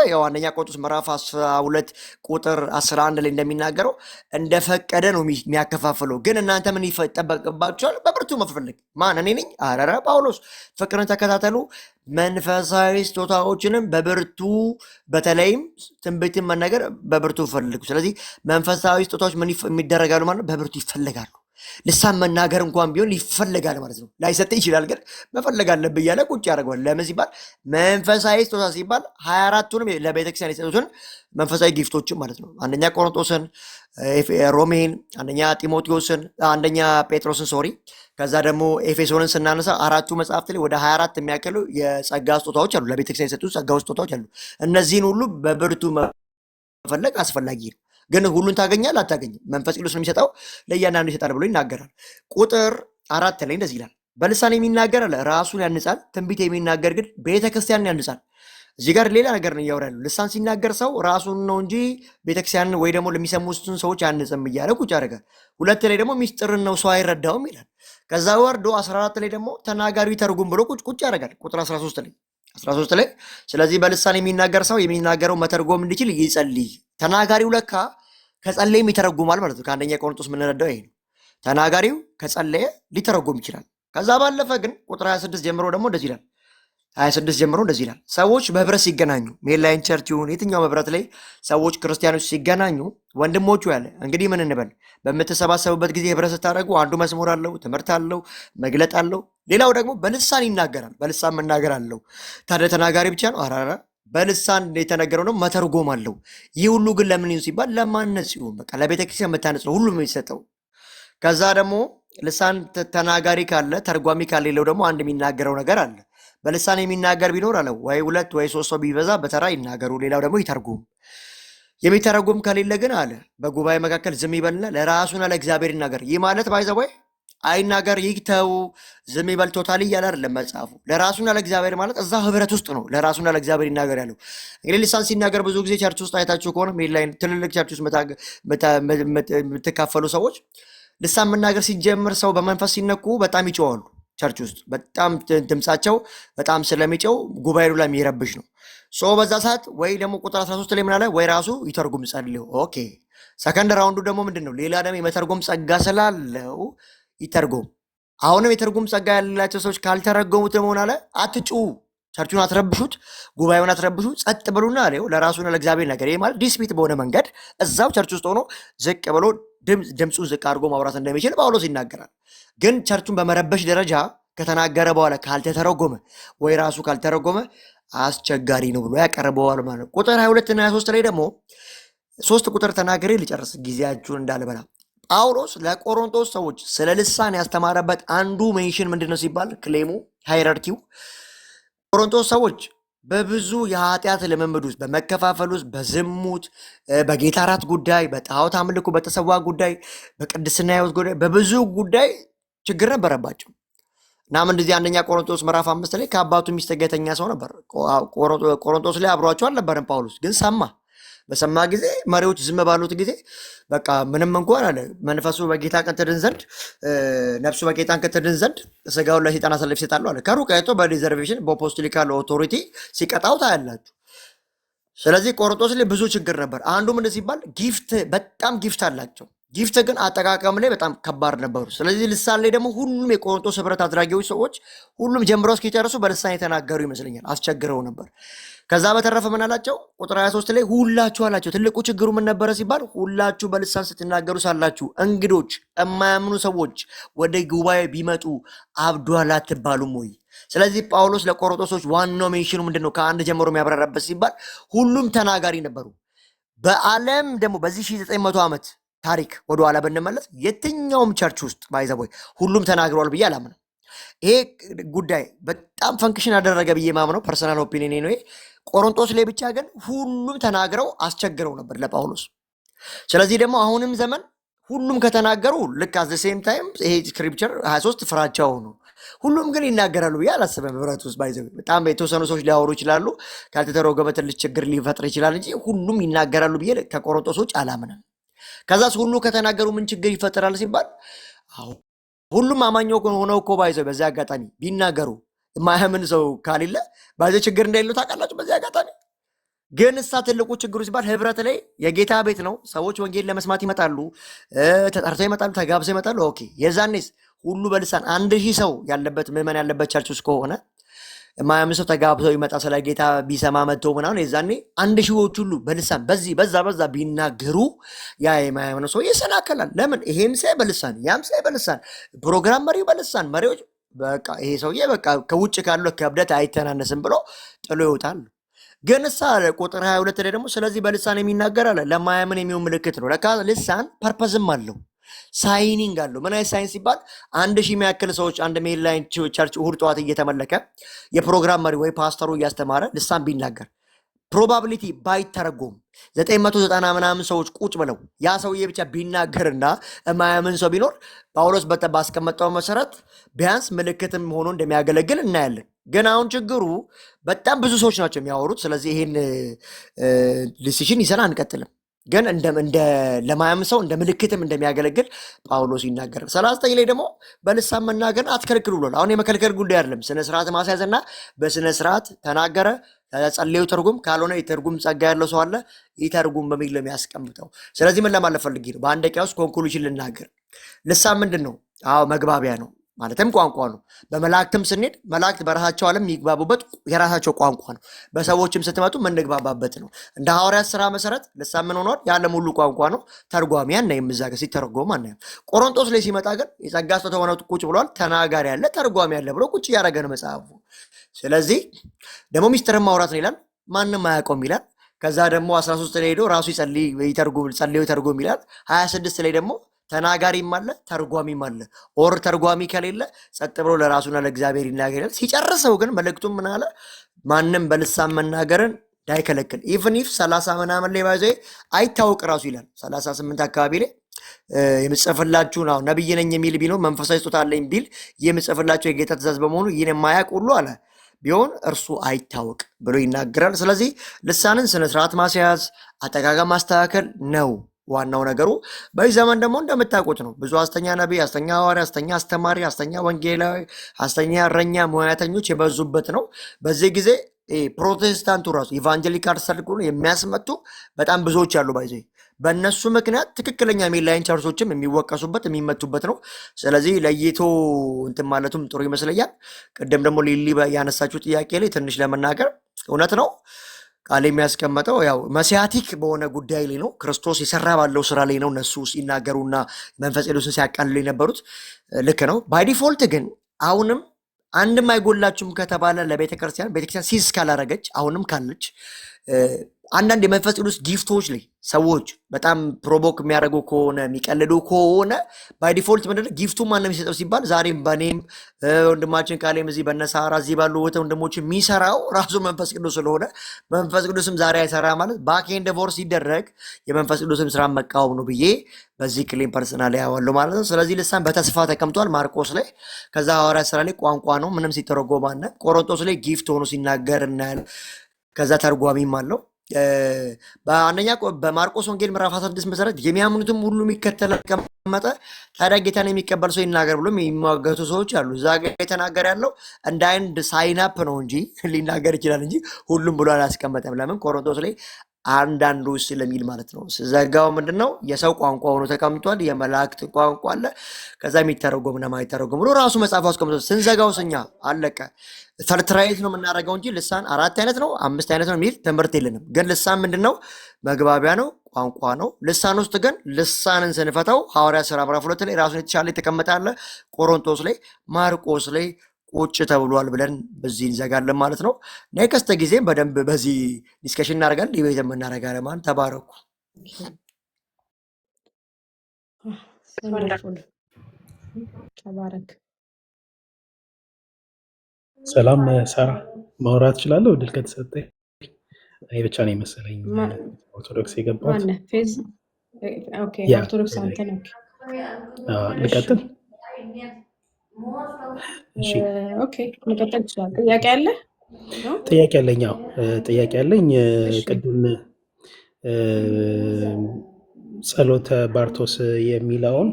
ያው አንደኛ ቆሮንቶስ ምዕራፍ 12 ቁጥር 11 ላይ እንደሚናገረው እንደፈቀደ ነው የሚያከፋፍለው። ግን እናንተ ምን ይጠበቅባችኋል? በብርቱ መፈለግ። ማን? እኔ ነኝ? አረረ ጳውሎስ። ፍቅርን ተከታተሉ፣ መንፈሳዊ ስጦታዎችንም በብርቱ በተለይም ትንቢትን መናገር በብርቱ ፈልጉ። ስለዚህ መንፈሳዊ ስጦታዎች ምን የሚደረጋሉ ማለት በብርቱ ይፈለጋሉ። ልሳን መናገር እንኳን ቢሆን ይፈልጋል ማለት ነው። ላይሰጥ ይችላል፣ ግን መፈለግ አለብህ እያለ ቁጭ ያደርገዋል። ለምን ሲባል መንፈሳዊ ስጦታ ሲባል 24ቱንም ለቤተክርስቲያን የሰጡትን መንፈሳዊ ጊፍቶችን ማለት ነው። አንደኛ ቆሮንቶስን፣ ሮሜን፣ አንደኛ ጢሞቴዎስን፣ አንደኛ ጴጥሮስን ሶሪ፣ ከዛ ደግሞ ኤፌሶንን ስናነሳ አራቱ መጽሐፍት ላይ ወደ 24 የሚያክሉ የጸጋ ስጦታዎች አሉ። ለቤተክርስቲያን የሰጡ ጸጋ ስጦታዎች አሉ። እነዚህን ሁሉ በብርቱ መፈለግ አስፈላጊ ነው። ግን ሁሉን ታገኛል አታገኝም። መንፈስ ቅዱስ ነው የሚሰጠው፣ ለእያንዳንዱ ይሰጣል ብሎ ይናገራል። ቁጥር 4 ላይ እንደዚህ ይላል፣ በልሳን የሚናገር አለ ራሱን ያንጻል፣ ትንቢት የሚናገር ግን ቤተክርስቲያንን ያንጻል። እዚህ ጋር ሌላ ነገር ነው እያወራ ያለው። ልሳን ሲናገር ሰው ራሱን ነው እንጂ ቤተክርስቲያንን ወይ ደግሞ ለሚሰሙትን ሰዎች ያንጽም እያለ ቁጭ ያደርጋል። 2 ላይ ደግሞ ሚስጥርን ነው ሰው አይረዳውም ይላል። ከዛ ወርዶ 14 ላይ ደግሞ ተናጋሪው ተርጉም ብሎ ቁጭ ያደርጋል። ቁጥር 13 ላይ ስለዚህ በልሳን የሚናገር ሰው የሚናገረው መተርጎም እንዲችል ይጸልይ። ተናጋሪው ለካ ከጸለየም ይተረጉማል ማለት ነው። ከአንደኛ ቆሮንቶስ የምንረዳው ይሄ ነው። ተናጋሪው ከጸለየ ሊተረጎም ይችላል። ከዛ ባለፈ ግን ቁጥር 26 ጀምሮ ደግሞ እንደዚህ ይላል። 26 ጀምሮ እንደዚህ ይላል፣ ሰዎች በህብረት ሲገናኙ፣ ሜንላይን ቸርች ይሁን የትኛው ህብረት ላይ ሰዎች ክርስቲያኖች ሲገናኙ ወንድሞቹ ያለ እንግዲህ ምን እንበል፣ በምትሰባሰቡበት ጊዜ ህብረት ስታደርጉ አንዱ መዝሙር አለው፣ ትምህርት አለው፣ መግለጥ አለው፣ ሌላው ደግሞ በልሳን ይናገራል። በልሳን መናገር አለው። ታዲያ ተናጋሪ ብቻ ነው? አራራ በልሳን የተነገረው ነው መተርጎም አለው። ይህ ሁሉ ግን ለምን ይሁን ሲባል ለማነጽ ይሁን፣ በቃ ለቤተክርስቲያን መታነጽ ነው ሁሉም የሚሰጠው። ከዛ ደግሞ ልሳን ተናጋሪ ካለ ተርጓሚ ካሌለው ደግሞ አንድ የሚናገረው ነገር አለ። በልሳን የሚናገር ቢኖር አለ ወይ 2 ወይ 3 ሰው ቢበዛ በተራ ይናገሩ፣ ሌላው ደግሞ ይተርጉም። የሚተረጉም ከሌለ ግን አለ በጉባኤ መካከል ዝም ይበልና ለራሱና ለእግዚአብሔር ይናገር። ይህ ማለት ባይዘወይ አይናገር ይግተው ዝም ይበል ቶታሊ እያለ አይደለም መጽሐፉ። ለራሱና ለእግዚአብሔር ማለት እዛ ህብረት ውስጥ ነው ለራሱና ለእግዚአብሔር ይናገር ያለው። እንግዲህ ልሳን ሲናገር ብዙ ጊዜ ቸርች ውስጥ አይታችሁ ከሆነ ሜንላይን ትልልቅ ቸርች ውስጥ የምትካፈሉ ሰዎች ልሳን መናገር ሲጀምር ሰው በመንፈስ ሲነኩ በጣም ይጮዋሉ። ቸርች ውስጥ በጣም ድምፃቸው በጣም ስለሚጨው ጉባኤው ላይ የሚረብሽ ነው። በዛ ሰዓት ወይ ደግሞ ቁጥር 13 ላይ ምን አለ? ወይ ራሱ ይተርጉም ጸልዩ። ኦኬ ሰከንድ ራውንዱ ደግሞ ምንድን ነው? ሌላ ደግሞ የመተርጎም ጸጋ ስላለው ይተርጎም። አሁንም የተርጎም ጸጋ ያላቸው ሰዎች ካልተረጎሙት ደግሞ አለ አትጩ፣ ቸርቹን አትረብሹት፣ ጉባኤውን አትረብሹ፣ ጸጥ ብሉና አለው ለራሱና ለእግዚአብሔር ነገር። ይሄ ማለት ዲስፒት በሆነ መንገድ እዛው ቸርች ውስጥ ሆኖ ዝቅ ብሎ ድምፁን ዝቅ አድርጎ ማውራት እንደሚችል ጳውሎስ ይናገራል። ግን ቸርቹን በመረበሽ ደረጃ ከተናገረ በኋላ ካልተተረጎመ ወይ ራሱ ካልተረጎመ አስቸጋሪ ነው ብሎ ያቀርበዋል ማለት ነው። ቁጥር 22 እና 23 ላይ ደግሞ 3 ቁጥር ተናገሬ ልጨርስ ጊዜያችሁን እንዳልበላ። ጳውሎስ ለቆሮንቶስ ሰዎች ስለ ልሳን ያስተማረበት አንዱ ሜንሽን ምንድነው ሲባል ክሌሙ ሃይራርኪው ቆሮንቶስ ሰዎች በብዙ የኃጢአት ልምምድ ውስጥ በመከፋፈል ውስጥ በዝሙት በጌታ እራት ጉዳይ በጣዖት አምልኮ በተሰዋ ጉዳይ በቅድስና ሕይወት ጉዳይ በብዙ ጉዳይ ችግር ነበረባቸው። እናም እንደዚህ አንደኛ ቆሮንቶስ ምዕራፍ 5 ላይ ከአባቱ ሚስት ጋር የተኛ ሰው ነበር። ቆሮንቶስ ላይ አብሯቸው አልነበረም። ጳውሎስ ግን ሰማ። በሰማ ጊዜ መሪዎች ዝም ባሉት ጊዜ በቃ ምንም እንኳን አለ መንፈሱ በጌታ ቀን ትድን ዘንድ ነፍሱ በጌታ ቀን ትድን ዘንድ ስጋውን ለሰይጣን አሳልፎ ይሰጣሉ አለ። ከሩቅ አይቶ በሪዘርቬሽን በፖስቶሊካል ኦቶሪቲ ሲቀጣው ታያላችሁ። ስለዚህ ቆሮንቶስ ላይ ብዙ ችግር ነበር። አንዱ ምን ሲባል ጊፍት በጣም ጊፍት አላቸው። ጊፍት ግን አጠቃቀም ላይ በጣም ከባድ ነበሩ። ስለዚህ ልሳን ላይ ደግሞ ሁሉም የቆሮንቶስ ህብረት አድራጊዎች ሰዎች ሁሉም ጀምረው እስኪጨርሱ በልሳን የተናገሩ ይመስለኛል። አስቸግረው ነበር። ከዛ በተረፈ ምን አላቸው? ቁጥር 23 ላይ ሁላችሁ አላቸው። ትልቁ ችግሩ ምን ነበረ ሲባል ሁላችሁ በልሳን ስትናገሩ ሳላችሁ እንግዶች፣ የማያምኑ ሰዎች ወደ ጉባኤ ቢመጡ አብዷል አትባሉም ወይ? ስለዚህ ጳውሎስ ለቆሮንቶሶች ዋናው ሜንሽኑ ምንድነው? ከአንድ ጀምሮ የሚያብራራበት ሲባል ሁሉም ተናጋሪ ነበሩ። በዓለም ደግሞ በዚህ 1900 ዓመት ታሪክ ወደኋላ ብንመለስ የትኛውም ቸርች ውስጥ ባይዘቦይ ሁሉም ተናግረዋል ብዬ አላምንም። ይሄ ጉዳይ በጣም ፈንክሽን ያደረገ ብዬ ማምነው ፐርሰናል ኦፒኒየን ነው። ቆሮንቶስ ላይ ብቻ ግን ሁሉም ተናግረው አስቸግረው ነበር ለጳውሎስ። ስለዚህ ደግሞ አሁንም ዘመን ሁሉም ከተናገሩ ልክ አዘ ሴም ታይም ይሄ ስክሪፕቸር 23 ፍራቻው ነው። ሁሉም ግን ይናገራሉ ብዬ አላስብም። ህብረት ውስጥ ባይዘው በጣም የተወሰኑ ሰዎች ሊያወሩ ይችላሉ፣ ካልተተረጎመ ትንሽ ችግር ሊፈጥር ይችላል እንጂ ሁሉም ይናገራሉ ብዬ ከቆሮንቶሶች አላምንም። ከዛስ ሁሉ ከተናገሩ ምን ችግር ይፈጠራል ሲባል ሁሉም አማኝ ሆነው እኮ ባይዘው በዚህ አጋጣሚ ቢናገሩ የማያምን ሰው ካሌለ ባይዘው ችግር እንደሌለው ታውቃላችሁ። በዚህ አጋጣሚ ግን እሳ ትልቁ ችግሩ ሲባል ህብረት ላይ የጌታ ቤት ነው። ሰዎች ወንጌል ለመስማት ይመጣሉ፣ ተጠርተው ይመጣሉ፣ ተጋብዘው ይመጣሉ። ኦኬ የዛኔስ ሁሉ በልሳን 1000 ሰው ያለበት ምዕመን ያለበት ቸርች ውስጥ ከሆነ የማያምን ሰው ተጋብተው ይመጣ ስለ ጌታ ቢሰማ መጥቶ ምናምን የዛኔ 1000ዎች ሁሉ በልሳን በዚህ በዛ ቢናገሩ ያ የማያምን ሰው ይሰናከላል። ለምን? ይሄም ሳይ በልሳን ያም ሳይ በልሳን ፕሮግራም መሪው በልሳን መሪዎች በቃ ይሄ ሰውዬ በቃ ከውጭ ካለው ከእብደት አይተናነስም ብሎ ጥሎ ይወጣል። ግን እሳ ቁጥር 22 ላይ ደግሞ ስለዚህ በልሳን የሚናገር አለ ለማያምን የሚሆን ምልክት ነው። ለካ ልሳን ፐርፐዝም አለው ሳይኒንግ አለው። ምን አይነት ሳይንስ ሲባል 1000 የሚያክል ሰዎች አንድ ሜል ላይ ቸርች እሑድ ጠዋት እየተመለከ የፕሮግራም መሪ ወይ ፓስተሩ እያስተማረ ልሳን ቢናገር ፕሮባቢሊቲ ባይተረጎም 990 ምናምን ሰዎች ቁጭ ብለው ያ ሰውዬ ብቻ ቢናገርና የማያምን ሰው ቢኖር ጳውሎስ ባስቀመጠው መሰረት ቢያንስ ምልክትም ሆኖ እንደሚያገለግል እናያለን። ግን አሁን ችግሩ በጣም ብዙ ሰዎች ናቸው የሚያወሩት። ስለዚህ ይሄን ዲሲሽን ይዘን አንቀጥልም። ግን እንደ ለማያምን ሰው እንደ ምልክትም እንደሚያገለግል ጳውሎስ ይናገራል። 39 ላይ ደግሞ በልሳን መናገር አትከልክሉ ብሏል። አሁን የመከልከል ጉዳይ አይደለም፣ ስነ ስርዓት ማስያዝና በስነ ስርዓት ተናገረ ጸልዩ ተርጉም ካልሆነ የተርጉም ጸጋ ያለው ሰው አለ ይተርጉም በሚል ነው የሚያስቀምጠው። ስለዚህ ምን ለማለት ፈልጌ ነው? በአንድ ደቂቃ ውስጥ ኮንክሉዥን ልናገር። ልሳን ምንድን ነው? አዎ መግባቢያ ነው፣ ማለትም ቋንቋ ነው። በመላእክትም ስንሄድ መላእክት በራሳቸው ዓለም የሚግባቡበት የራሳቸው ቋንቋ ነው። በሰዎችም ስትመጡ የምንግባባበት ነው። እንደ ሐዋርያት ስራ መሰረት ልሳን ምን ሆኗል? የዓለም ሁሉ ቋንቋ ነው። ተርጓሚ አናይም፣ እዛ ጋር ሲተረጎም አናይም። ቆሮንቶስ ላይ ሲመጣ ግን የጸጋ ስጦታ ሆነው ቁጭ ብሏል። ተናጋሪ ያለ ተርጓሚ ያለ ብሎ ቁጭ እያደረገ ነው መጽሐፉ። ስለዚህ ደግሞ ሚስጥርን ማውራት ነው ይላል፣ ማንም አያውቀውም ይላል። ከዛ ደግሞ 13 ላይ ሄዶ ራሱ ጸልዮ ተርጉም ይላል። 26 ላይ ደግሞ ተናጋሪም አለ ተርጓሚም አለ። ኦር ተርጓሚ ከሌለ ጸጥ ብሎ ለራሱና ለእግዚአብሔር ይናገራል። ሲጨርሰው ግን መልእክቱም ምን አለ? ማንም በልሳን መናገርን እንዳይከለክል ኢቭን ኢፍ 30 ምናምን ላይ ባይዘ አይታወቅ ራሱ ይላል 38 አካባቢ ላይ የምጽፍላችሁ ነው ነብይ ነኝ የሚል ቢኖር መንፈሳዊ ስጦታ አለኝ ቢል የምጽፍላችሁ የጌታ ትእዛዝ በመሆኑ ይህን የማያውቅ ሁሉ አለ ቢሆን እርሱ አይታወቅ ብሎ ይናገራል። ስለዚህ ልሳንን ስነ ስርዓት ማስያዝ አጠቃቀም ማስተካከል ነው ዋናው ነገሩ። በዚህ ዘመን ደግሞ እንደምታውቁት ነው ብዙ ሐሰተኛ ነቢይ፣ ሐሰተኛ ሐዋርያ፣ ሐሰተኛ አስተማሪ፣ ሐሰተኛ ወንጌላዊ፣ ሐሰተኛ እረኛ ሙያተኞች የበዙበት ነው። በዚህ ጊዜ ፕሮቴስታንቱ ራሱ ኢቫንጀሊካል ሰርክሉ የሚያስመቱ በጣም ብዙዎች ያሉ ባይዘ በእነሱ ምክንያት ትክክለኛ ሜንላይን ቸርቾችም የሚወቀሱበት የሚመቱበት ነው። ስለዚህ ለይቶ እንትን ማለቱም ጥሩ ይመስለኛል። ቅድም ደግሞ ሊሊ ያነሳችሁ ጥያቄ ላይ ትንሽ ለመናገር እውነት ነው ቃል የሚያስቀመጠው ያው መሲያቲክ በሆነ ጉዳይ ላይ ነው። ክርስቶስ የሰራ ባለው ስራ ላይ ነው እነሱ ሲናገሩና መንፈስ ቅዱስን ሲያቃልሉ የነበሩት ልክ ነው። ባይ ዲፎልት ግን አሁንም አንድም አይጎላችሁም ከተባለ ቤተክርስቲያን ሲዝ ካላረገች አሁንም ካለች አንዳንድ የመንፈስ ቅዱስ ጊፍቶች ላይ ሰዎች በጣም ፕሮቮክ የሚያደርጉ ከሆነ የሚቀልዱ ከሆነ ባይ ዲፎልት ምንድነው ጊፍቱ ማን ነው የሚሰጠው ሲባል ዛሬም በእኔም ወንድማችን ቃሌም እዚህ በነሳራ እዚህ ባሉ ወንድሞች የሚሰራው ራሱ መንፈስ ቅዱስ ስለሆነ መንፈስ ቅዱስም ዛሬ አይሰራ ማለት ባክኤንድ ፎርስ ሲደረግ የመንፈስ ቅዱስም ስራ መቃወም ነው ብዬ በዚህ ክሌም ፐርሰናል ያዋለው ማለት ነው። ስለዚህ ልሳን በተስፋ ተቀምጧል ማርቆስ ላይ። ከዛ ሐዋርያት ስራ ላይ ቋንቋ ነው ምንም ሲተረጎም አለ። ቆሮንቶስ ላይ ጊፍት ሆኖ ሲናገር እናያለን። ከዛ ተርጓሚም አለው። በአንደኛ በማርቆስ ወንጌል ምዕራፍ 16 መሰረት የሚያምኑትም ሁሉ የሚከተል ቀመጠ ታዲያ ጌታን የሚቀበል ሰው ይናገር ብሎ የሚሟገቱ ሰዎች አሉ። እዛ ጋር የተናገር ያለው እንደ አንድ ሳይናፕ ነው እንጂ ሊናገር ይችላል እንጂ ሁሉም ብሎ አላስቀመጠም። ለምን? ቆሮንቶስ ላይ አንዳንዱ ስለሚል ማለት ነው። ዘጋው ምንድነው የሰው ቋንቋ ሆኖ ተቀምጧል። የመላእክት ቋንቋ አለ። ከዛ የሚተረጎምና ማይተረጎም ብሎ ራሱ መጽሐፍ አስቀምጧል። ስንዘጋው ስኛ አለቀ። ፈርትራይዝ ነው የምናደርገው እንጂ ልሳን 4 አይነት ነው 5 አይነት ነው የሚል ትምህርት የለንም። ግን ልሳን ምንድነው? መግባቢያ ነው፣ ቋንቋ ነው። ልሳን ውስጥ ግን ልሳንን ስንፈታው ሐዋርያት ሥራ ምዕራፍ 2 ላይ ራሱን የተሻለ የተቀመጠ አለ። ቆሮንቶስ ላይ፣ ማርቆስ ላይ ቁጭ ተብሏል ብለን በዚህ እንዘጋለን ማለት ነው። ኔክስት ጊዜም በደንብ በዚህ ዲስከሽን እናደርጋለን። ዲቤት እናደርጋለን ማለት ተባረኩ። ተባረክ። ሰላም ሳራ፣ ማውራት እችላለሁ? እድል ከተሰጠኝ። እኔ ብቻ ነው የመሰለኝ ኦርቶዶክስ የገባሁት። ኦርቶዶክስ አንተ ነው። ልቀጥል? መቀጠል ይችላል። ጥያቄ አለ? ጥያቄ አለኝ። ጥያቄ አለኝ። ቅድም ጸሎተ ባርቶስ የሚለውን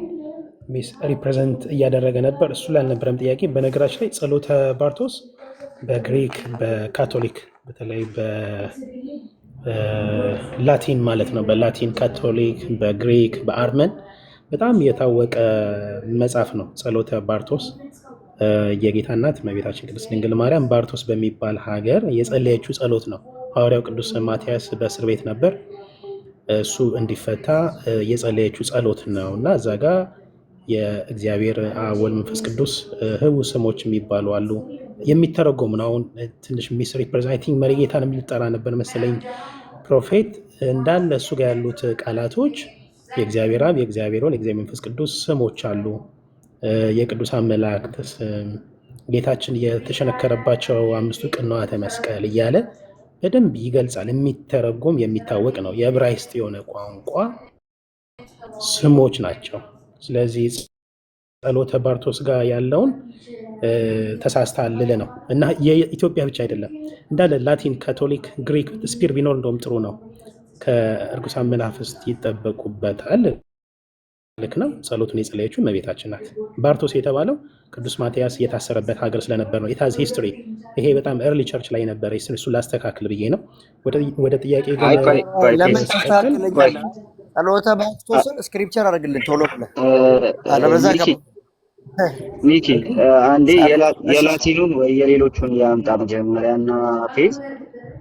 ሚስ ሪፕሬዘንት እያደረገ ነበር። እሱ ላይ አልነበረም ጥያቄ። በነገራችን ላይ ጸሎተ ባርቶስ በግሪክ በካቶሊክ በተለይ በላቲን ማለት ነው በላቲን ካቶሊክ በግሪክ በአርመን በጣም የታወቀ መጽሐፍ ነው ጸሎተ ባርቶስ። የጌታ እናት እመቤታችን ቅድስት ድንግል ማርያም ባርቶስ በሚባል ሀገር የጸለየችው ጸሎት ነው። ሐዋርያው ቅዱስ ማትያስ በእስር ቤት ነበር። እሱ እንዲፈታ የጸለየችው ጸሎት ነው እና እዛ ጋ የእግዚአብሔር አብ ወልድ መንፈስ ቅዱስ ህቡዕ ስሞች የሚባሉ አሉ። የሚተረጎሙ ነው። አሁን ትንሽ ሚስ ሪፕሬዘንቲንግ መሪጌታን የሚጠራ ነበር መሰለኝ ፕሮፌት እንዳለ እሱ ጋር ያሉት ቃላቶች የእግዚአብሔር አብ፣ የእግዚአብሔር ወልድ፣ የእግዚአብሔር መንፈስ ቅዱስ ስሞች አሉ። የቅዱሳን መላእክት ስም፣ ጌታችን የተሸነከረባቸው 5ቱ ቅንዋተ መስቀል እያለ በደንብ ይገልጻል። የሚተረጎም የሚታወቅ ነው። የዕብራይስጥ የሆነ ቋንቋ ስሞች ናቸው። ስለዚህ ጸሎተ ባርቶስ ጋር ያለውን ተሳስተሃል ልልህ ነው እና የኢትዮጵያ ብቻ አይደለም እንዳለ ላቲን፣ ካቶሊክ፣ ግሪክ ስፒር ቢኖር እንደውም ጥሩ ነው። ከእርኩሳን መናፍስት ይጠበቁበታል። ልክ ነው። ጸሎቱን የጸለየችው እመቤታችን ናት። ባርቶስ የተባለው ቅዱስ ማትያስ የታሰረበት ሀገር ስለነበር ነው። የታዝ ሂስትሪ ይሄ በጣም ኤርሊ ቸርች ላይ ነበረ። እሱ ላስተካክል ብዬ ነው። ወደ ጥያቄ ለምን ታስተካክለኛለህ? ጸሎተ ባርቶስን ስክሪፕቸር አድርግልን ቶሎ ብለህ አለበዛ ሚኪ አንዴ የላቲኑን ወይ የሌሎቹን ያምጣ መጀመሪያና ፌዝ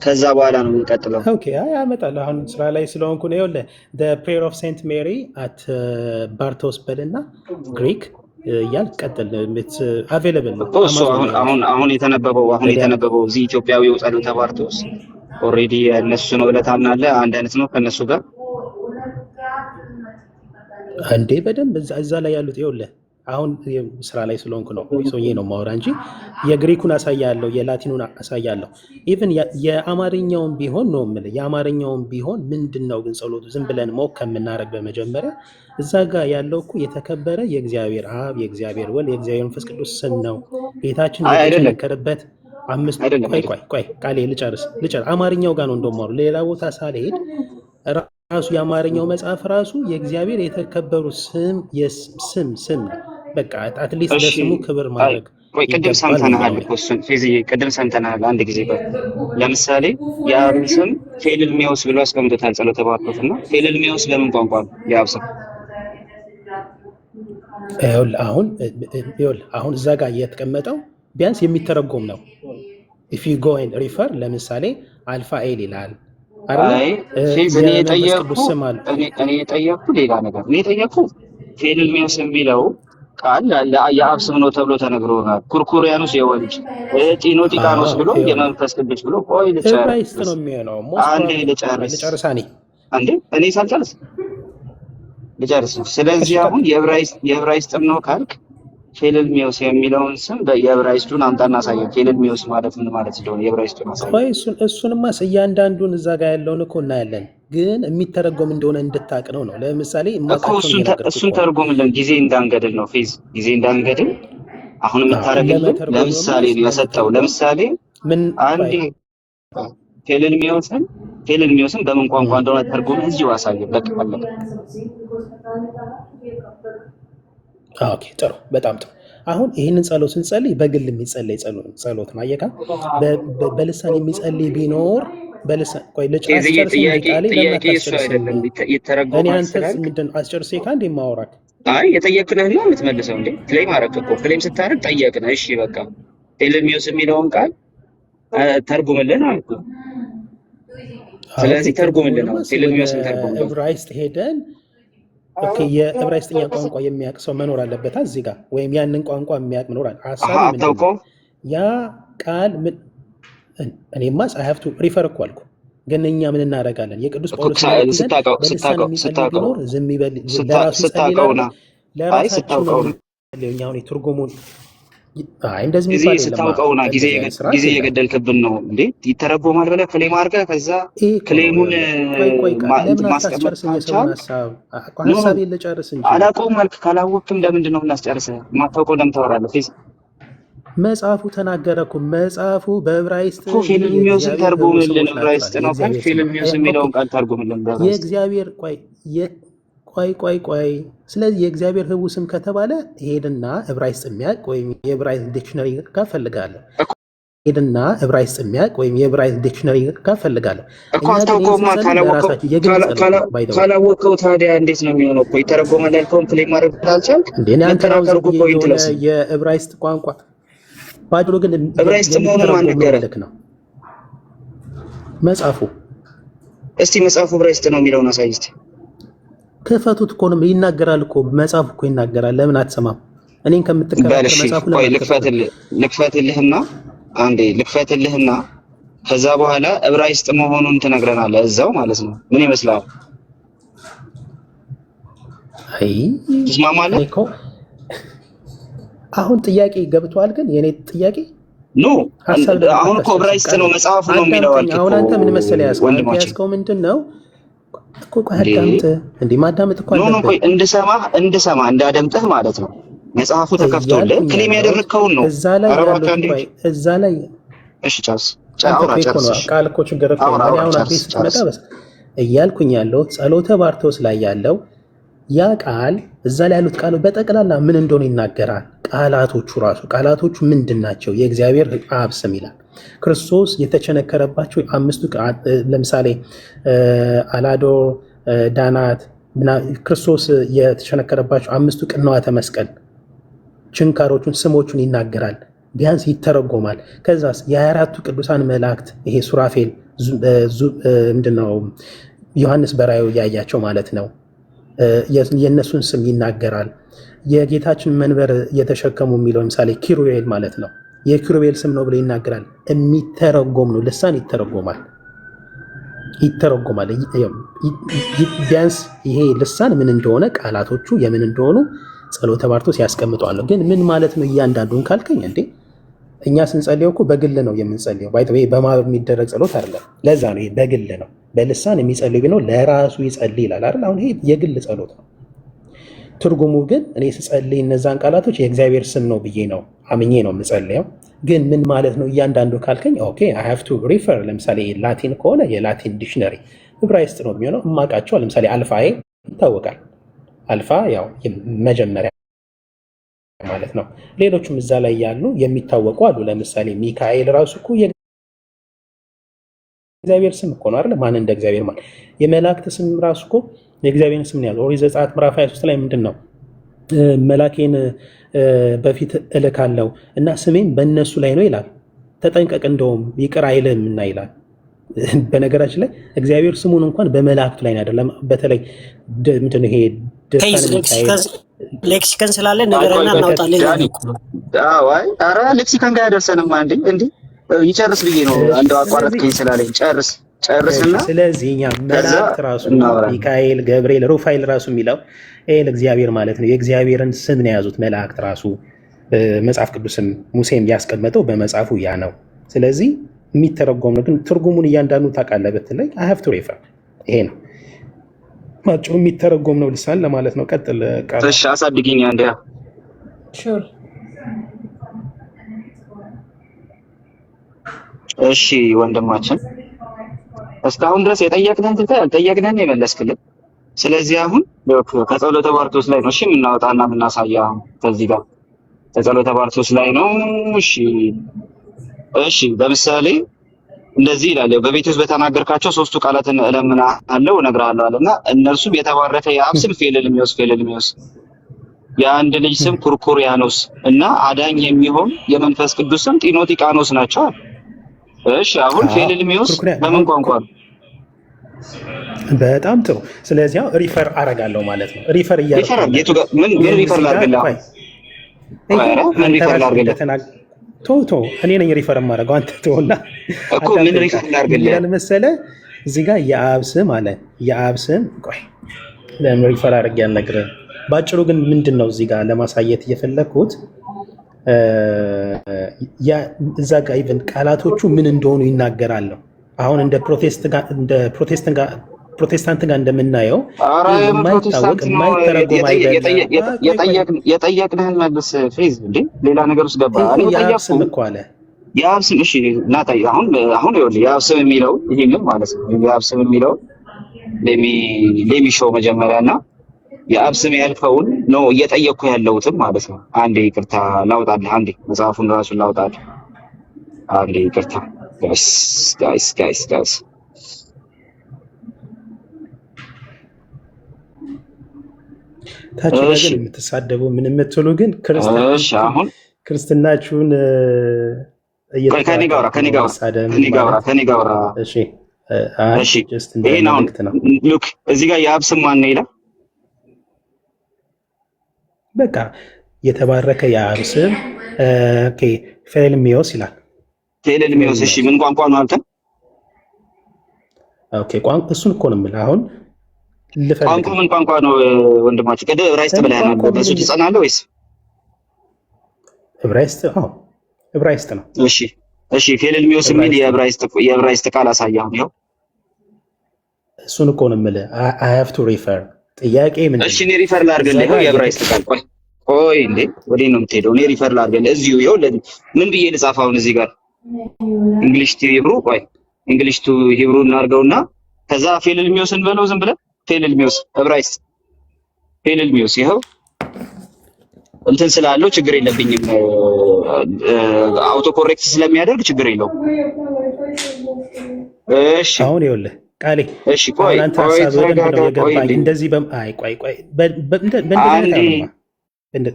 ከዛ በኋላ ነው የምንቀጥለው። ኦኬ ያመጣል። አሁን ስራ ላይ ስለሆንኩ ነው። ይኸውልህ the prayer of Saint Mary at ባርቶስ በልና ግሪክ እያልክ ቀጥል። አቬለብል ነው እሱ አሁን የተነበበው እዚህ ኢትዮጵያዊው ጸሎተ ባርቶስ ኦልሬዲ እነሱ ነው ብለህ ታምናለህ? አንድ አይነት ነው ከነሱ ጋር እንዴ? በደንብ እዛ ላይ ያሉት ይኸውልህ አሁን ስራ ላይ ስለሆንኩ ነው ሰውዬ ነው ማወራ እንጂ የግሪኩን አሳያለሁ፣ የላቲኑን አሳያለሁ። ኢቭን የአማርኛውን ቢሆን ነው የምልህ። የአማርኛውን ቢሆን ምንድነው ግን ጸሎቱ ዝም ብለን ሞክ ከምናደርግ በመጀመሪያ እዛ ጋር ያለው እኮ የተከበረ የእግዚአብሔር አብ፣ የእግዚአብሔር ወልድ፣ የእግዚአብሔር መንፈስ ቅዱስ ስም ነው። ጌታችን የተነከረበት 5 ቆይ ቃሌ ልጨርስ። አማርኛው ጋር ነው እንደማሩ ሌላ ቦታ ሳልሄድ ራሱ የአማርኛው መጽሐፍ ራሱ የእግዚአብሔር የተከበሩ ስም ነው። በቃ አትሊስት ለስሙ ክብር ማድረግ ቅድም ሰምተናል እኮ እሱን ፌዝዬ፣ ቅድም ሰምተናል አንድ ጊዜ። ለምሳሌ የአብን ስም ፌልልሜዎስ ብሎ አስቀምጦታል ጸሎተ ባርቶስ እና ፌልልሜዎስ በምን ቋንቋ ነው የአብ ስም? አሁን እዛ ጋር የተቀመጠው ቢያንስ የሚተረጎም ነው። ኢፍ ዩ ጎ ኤንድ ሪፈር ለምሳሌ አልፋ ኤል ይላል። እኔ የጠየኩ ሌላ ነገር። እኔ የጠየኩ ፌልልሜዎስ የሚለው ቃል የአብ ስም ነው ተብሎ ተነግሮናል። ኩርኩሪያኖስ የወልድ ጢኖጢቃኖስ ብሎ የመንፈስ ቅዱስ ብሎ ቆይ ልጨርስ አንዴ እኔ ሳልጨርስ ልጨርስ። ስለዚህ አሁን የዕብራይስጥም ነው ካልክ ፌልልሜዎስ የሚለውን ስም የዕብራይስጡን አምጣና አሳየን። ፌልልሜዎስ ማለት ምን ማለት እንደሆነ የዕብራይስጡን አሳየን። እሱንማ እያንዳንዱን እዛ ጋር ያለውን እኮ እናያለን፣ ግን የሚተረጎም እንደሆነ እንድታቅ ነው። ለምሳሌ እሱን ተርጎምልን፣ ጊዜ እንዳንገድል ነው ፌዝ፣ ጊዜ እንዳንገድል። አሁን የምታረግልን ለምሳሌ የሰጠው ለምሳሌ አንዴ ፌልልሜዎስን በምን ቋንቋ እንደሆነ ተርጎም እዚሁ አሳየን። በቃ አለቀ። ኦኬ ጥሩ፣ በጣም ጥሩ። አሁን ይህንን ጸሎት ስንጸልይ በግል የሚጸለይ ጸሎት ነው። አየካ በልሳን የሚጸልይ ቢኖር በልሳን አስጨርሴ ከአንድ የማወራክ የጠየቅንህ ነው የምትመልሰው እንዴ? ክሌም አደረክ እኮ። ክሌም ስታደርግ ጠየቅንህ። እሺ በቃ ፌልልሜዎስ የሚለውን ቃል ተርጉምልን አልኩ። ስለዚህ ተርጉምልን ነው ፌልልሜዎስን ተርጉምልን። ዕብራይስጥ ሄደን የዕብራይስጥኛ ቋንቋ የሚያውቅ ሰው መኖር አለበት እዚህ ጋር፣ ወይም ያንን ቋንቋ የሚያውቅ መኖር አለ። ያ ቃል እኔማ ሀፍቱ ሪፈር እኮ አልኩ። ግን እኛ ምን እናደርጋለን? የቅዱስ ጳውሎስ ቢኖር ዝም ይበል፣ ለራሱ ይጸልይና ለራሳቸው ነው። አሁን ትርጉሙን እንደዚህ ስታውቀውና ጊዜ የገደልክብን ነው እንዴ? ይተረጎማል ብለህ ክሌም አድርገህ ከዛ ክሌሙን ማስቀመጥ ሀሳቤን ልጨርስ እንጂ አላውቀውም አልክ። ካላወቅክም ለምንድን ነው የምናስጨርስህ? የማታውቀው ለምን ታወራለህ? መጽሐፉ ተናገረ እኮ። መጽሐፉ በዕብራይስጥ ፌልልሜዎስን ተርጉምልን። ዕብራይስጥ ነው ካልክ ፌልልሜዎስ የሚለውን ቃል ተርጉምልን። የእግዚአብሔር ቆይ ስለዚህ የእግዚአብሔር ህቡዕ ስም ከተባለ ሄድና ዕብራይስጥ የሚያውቅ ወይም የዕብራይስጥ ዲክሽነሪ ጋር ፈልጋለሁ። ሄድና ዕብራይስጥ የሚያውቅ ወይም የዕብራይስጥ ዲክሽነሪ ጋር ፈልጋለሁ እኮ አታውቀውማ። ካላወቀው ታዲያ እንዴት ነው የሚሆነው? እኮ ይተረጎማል ያልከውን ፕሌይ ማድረግ ካልቻልክ እንዴ የዕብራይስጥ ቋንቋ ባጭሩ ግን ዕብራይስጥ መሆኑን ማን ነገረህ? ነው መጽሐፉ። እስቲ መጽሐፉ ዕብራይስጥ ነው የሚለውን አሳይ እስቲ። ክፈቱት እኮ ነው ይናገራል እኮ መጽሐፉ እኮ ይናገራል። ለምን አትሰማም? እኔን ከምትከራከር መጽሐፉ ቆይ ልክፈትልህና ከዛ በኋላ ዕብራይስጥ መሆኑን ትነግረናለህ እዛው ማለት ነው። ምን ይመስላል? አይ ትስማማለህ? አሁን ጥያቄ ገብቷል። ግን የኔ ጥያቄ ኖ አሁን እኮ ዕብራይስጥ ነው መጽሐፉ ነው የሚለው አልኩ። አሁን አንተ ምን መሰለህ ያስከው ምንድነው እኮ አዳምጥ እንዴ ማዳመጥ እኮ ነው። ቆይ እንድሰማ እንዳደምጥህ ማለት ነው። መጽሐፉ ተከፍቶልህ ክሌም ያደረግከውን ነው እዛ ላይ እሺ ጫስ ቃል እኮ ችግር እኮ ነው። አሁን አዲስ ስትመጣ በስ እያልኩኝ ያለው ጸሎተ ባርቶስ ላይ ያለው ያ ቃል እዛ ላይ ያሉት ቃሎች በጠቅላላ ምን እንደሆነ ይናገራል። ቃላቶቹ ምንድን ናቸው? የእግዚአብሔር አብ ስም ይላል። ክርስቶስ የተቸነከረባቸው አምስቱ ለምሳሌ አላዶር፣ ዳናት ክርስቶስ የተቸነከረባቸው አምስቱ ቅንዋተ መስቀል ችንካሮቹን ስሞቹን ይናገራል። ቢያንስ ይተረጎማል። ከዛስ የ24ቱ ቅዱሳን መላእክት ይሄ ሱራፌል ምንድነው ዮሐንስ በራእዩ ያያቸው ማለት ነው። የእነሱን ስም ይናገራል። የጌታችን መንበር የተሸከሙ የሚለው ለምሳሌ ኪሩቤል ማለት ነው። የኪሩቤል ስም ነው ብሎ ይናገራል። የሚተረጎም ነው። ልሳን ይተረጎማል። ቢያንስ ይሄ ልሳን ምን እንደሆነ ቃላቶቹ የምን እንደሆኑ ጸሎተ ባርቶስ ያስቀምጠዋል። ግን ምን ማለት ነው እያንዳንዱን ካልከኝ እንዴ እኛ ስንጸልየው እኮ በግል ነው የምንጸልየው። በማህበር የሚደረግ ጸሎት አይደለም። ለዛ ነው ይሄ በግል ነው። በልሳን የሚጸልይ ነው ለራሱ ይጸልይ ይላል አይደል? አሁን ይሄ የግል ጸሎት ነው። ትርጉሙ ግን እኔ ስጸልይ እነዛን ቃላቶች የእግዚአብሔር ስም ነው ብዬ ነው አምኜ ነው የምጸልየው። ግን ምን ማለት ነው እያንዳንዱ ካልከኝ ኦኬ አይ ሃቭ ቱ ሪፈር። ለምሳሌ ላቲን ከሆነ የላቲን ዲክሽነሪ፣ ዕብራይስጥ ነው የሚሆነው እማቃቸው። ለምሳሌ አልፋዬ ይታወቃል። አልፋ ያው መጀመሪያ ማለት ነው። ሌሎችም እዛ ላይ ያሉ የሚታወቁ አሉ። ለምሳሌ ሚካኤል ራሱ እኮ የእግዚአብሔር ስም እኮ ነው አይደል? ማን እንደ እግዚአብሔር ማለት የመላእክት ስም ራሱ እኮ የእግዚአብሔር ስም ነው ያለው። ኦሪት ዘጸአት ምዕራፍ 23 ላይ ምንድን ነው መላኬን በፊት እልካለሁ እና ስሜን በእነሱ ላይ ነው ይላል። ተጠንቀቅ እንደውም ይቅር አይልም እና ይላል። በነገራችን ላይ እግዚአብሔር ስሙን እንኳን በመላእክቱ ላይ አይደለም። በተለይ ምንድን ነው ይሄ ሌክሲከን ስላለ ነገርና እናውጣለን። ኧረ ሌክሲከን ጋር ያደርሰንማ እንዴ ይጨርስ ብዬ ነው እንደው አቋረጥከኝ ስላለኝ ጨርስና ስለዚህ እኛ መላእክት ራሱ ሚካኤል፣ ገብርኤል፣ ሩፋኤል ራሱ የሚለው እግዚአብሔር ማለት ነው። የእግዚአብሔርን ስም ነው የያዙት መላእክት ራሱ። መጽሐፍ ቅዱስም ሙሴም ያስቀመጠው በመጽሐፉ ያ ነው። ስለዚህ የሚተረጎም ነው። ግን ትርጉሙን እያንዳንዱ ታውቃለህ ብትለኝ አይ ሃቭ ቱ ሪፈር። ይሄ ነው ማጭሩ የሚተረጎም ነው ልሳን ለማለት ነው። ቀጥል ቃል። እሺ አሳድጊኝ አንዴ። ሹር እሺ ወንድማችን እስካሁን ድረስ የጠየቅነን ትተህ ያልጠየቅነን የመለስክልን። ስለዚህ አሁን ከጸሎተ ባርቶስ ላይ ነው እሺ የምናወጣና የምናሳየው። አሁን ከዚህ ጋር ከጸሎተ ባርቶስ ላይ ነው። እሺ ለምሳሌ እንደዚህ ይላል፣ በቤት ውስጥ በተናገርካቸው ሶስቱ ቃላትን እለምንሃለሁ እነግርሃለሁ አለና እነርሱም የተባረከ የአብ ስም ፌልልሚዮስ፣ የአንድ ልጅ ስም ኩርኩሪያኖስ እና አዳኝ የሚሆን የመንፈስ ቅዱስ ስም ጢኖቲቃኖስ ናቸው። እሺ አሁን ፌልልሚዮስ በምን ቋንቋ ነው? በጣም ጥሩ። ስለዚህ አሁን ሪፈር አረጋለሁ ማለት ነው። ሪፈር ምን ሪፈር ላድርግልህ? ምን ሪፈር ላድርግልህ? ቶ እኔ ነኝ ሪፈር የማደርገው አንተ ተውና እኮ ምን ሪፈር ላድርግልህ መሰለህ? እዚህ ጋር የአብ ስም አለ። የአብ ስም ቆይ ለምን ሪፈር አድርጌ አልነግርህም። ባጭሩ ግን ምንድን ነው እዚህ ጋር ለማሳየት እየፈለግኩት እዛ ጋር ኢቨን ቃላቶቹ ምን እንደሆኑ ይናገራሉ። አሁን እንደ ፕሮቴስታንት ጋር እንደምናየው የማይታወቅ የማይተረጎም የጠየቅንህን መልስ ፌዝ እንዴ ሌላ ነገር ውስጥ ገባ። የአብ ስም እኮ አለ። የአብ ስም እሺ ናታይ አሁን ይኸውልህ የአብ ስም የሚለው ይሄንን ማለት ነው። የአብ ስም የሚለው ሌሚ ሾው መጀመሪያና የአብ ስም ያልከውን ነው እየጠየቅኩ ያለሁትም ማለት ነው። አንዴ ይቅርታ ላውጣልህ። አንዴ መጽሐፉን ራሱን ላውጣልህ። አንዴ ይቅርታ ጋይስ ታች ላይ ግን የምትሳደቡ ምን የምትሉ ግን ክርስትናችሁን ከኔ ጋር እሺ ሉክ እዚህ ጋር የአብ ስም ማን ነው ይላል። በቃ የተባረከ የአብ ስም ፌልሚዮስ ይላል። ፌልሚዮስ እሺ ምን ቋንቋ ነው አልከን? ኦኬ ቋንቋ እሱን እኮ ነው የምልህ። አሁን ቋንቋ ምን ቋንቋ ነው ወንድማችን? ቅድም ዕብራይስጥ ብለህ ነበር። በሱ ትጸናለህ ወይስ ዕብራይስጥ? አዎ ዕብራይስጥ ነው። እሺ ፌልሚዮስ የሚል የዕብራይስጥ ቃል አሳየኸው ነው። እሱን እኮ ነው የምልህ። አይ ሃቭ ቱ ሪፈር ጥያቄ ምን? እሺ እኔ ሪፈር ላድርግልህ። የዕብራይስጥ ቃል ቆይ እንዴ ወዴት ነው የምትሄደው? እኔ ሪፈር ላድርግልህ እዚሁ። ይኸው ምን ብዬ ልጻፍ አሁን እዚህ ጋር እንግሊሽ ቱ ሂብሩ እንግሊሽ ቱ ሂብሩ እናድርገውና ከዛ ፌልሚዮስን በለው ዝም ብለህ ፌልሚዮስ ዕብራይስጥ ፌልሚዮስ ይኸው እንትን ስላለው ችግር የለብኝም። አውቶ ኮሬክት ስለሚያደርግ ችግር የለውም። እሺ አሁን ይኸውልህ ቃሌ እሺ ቆይ እንደዚህ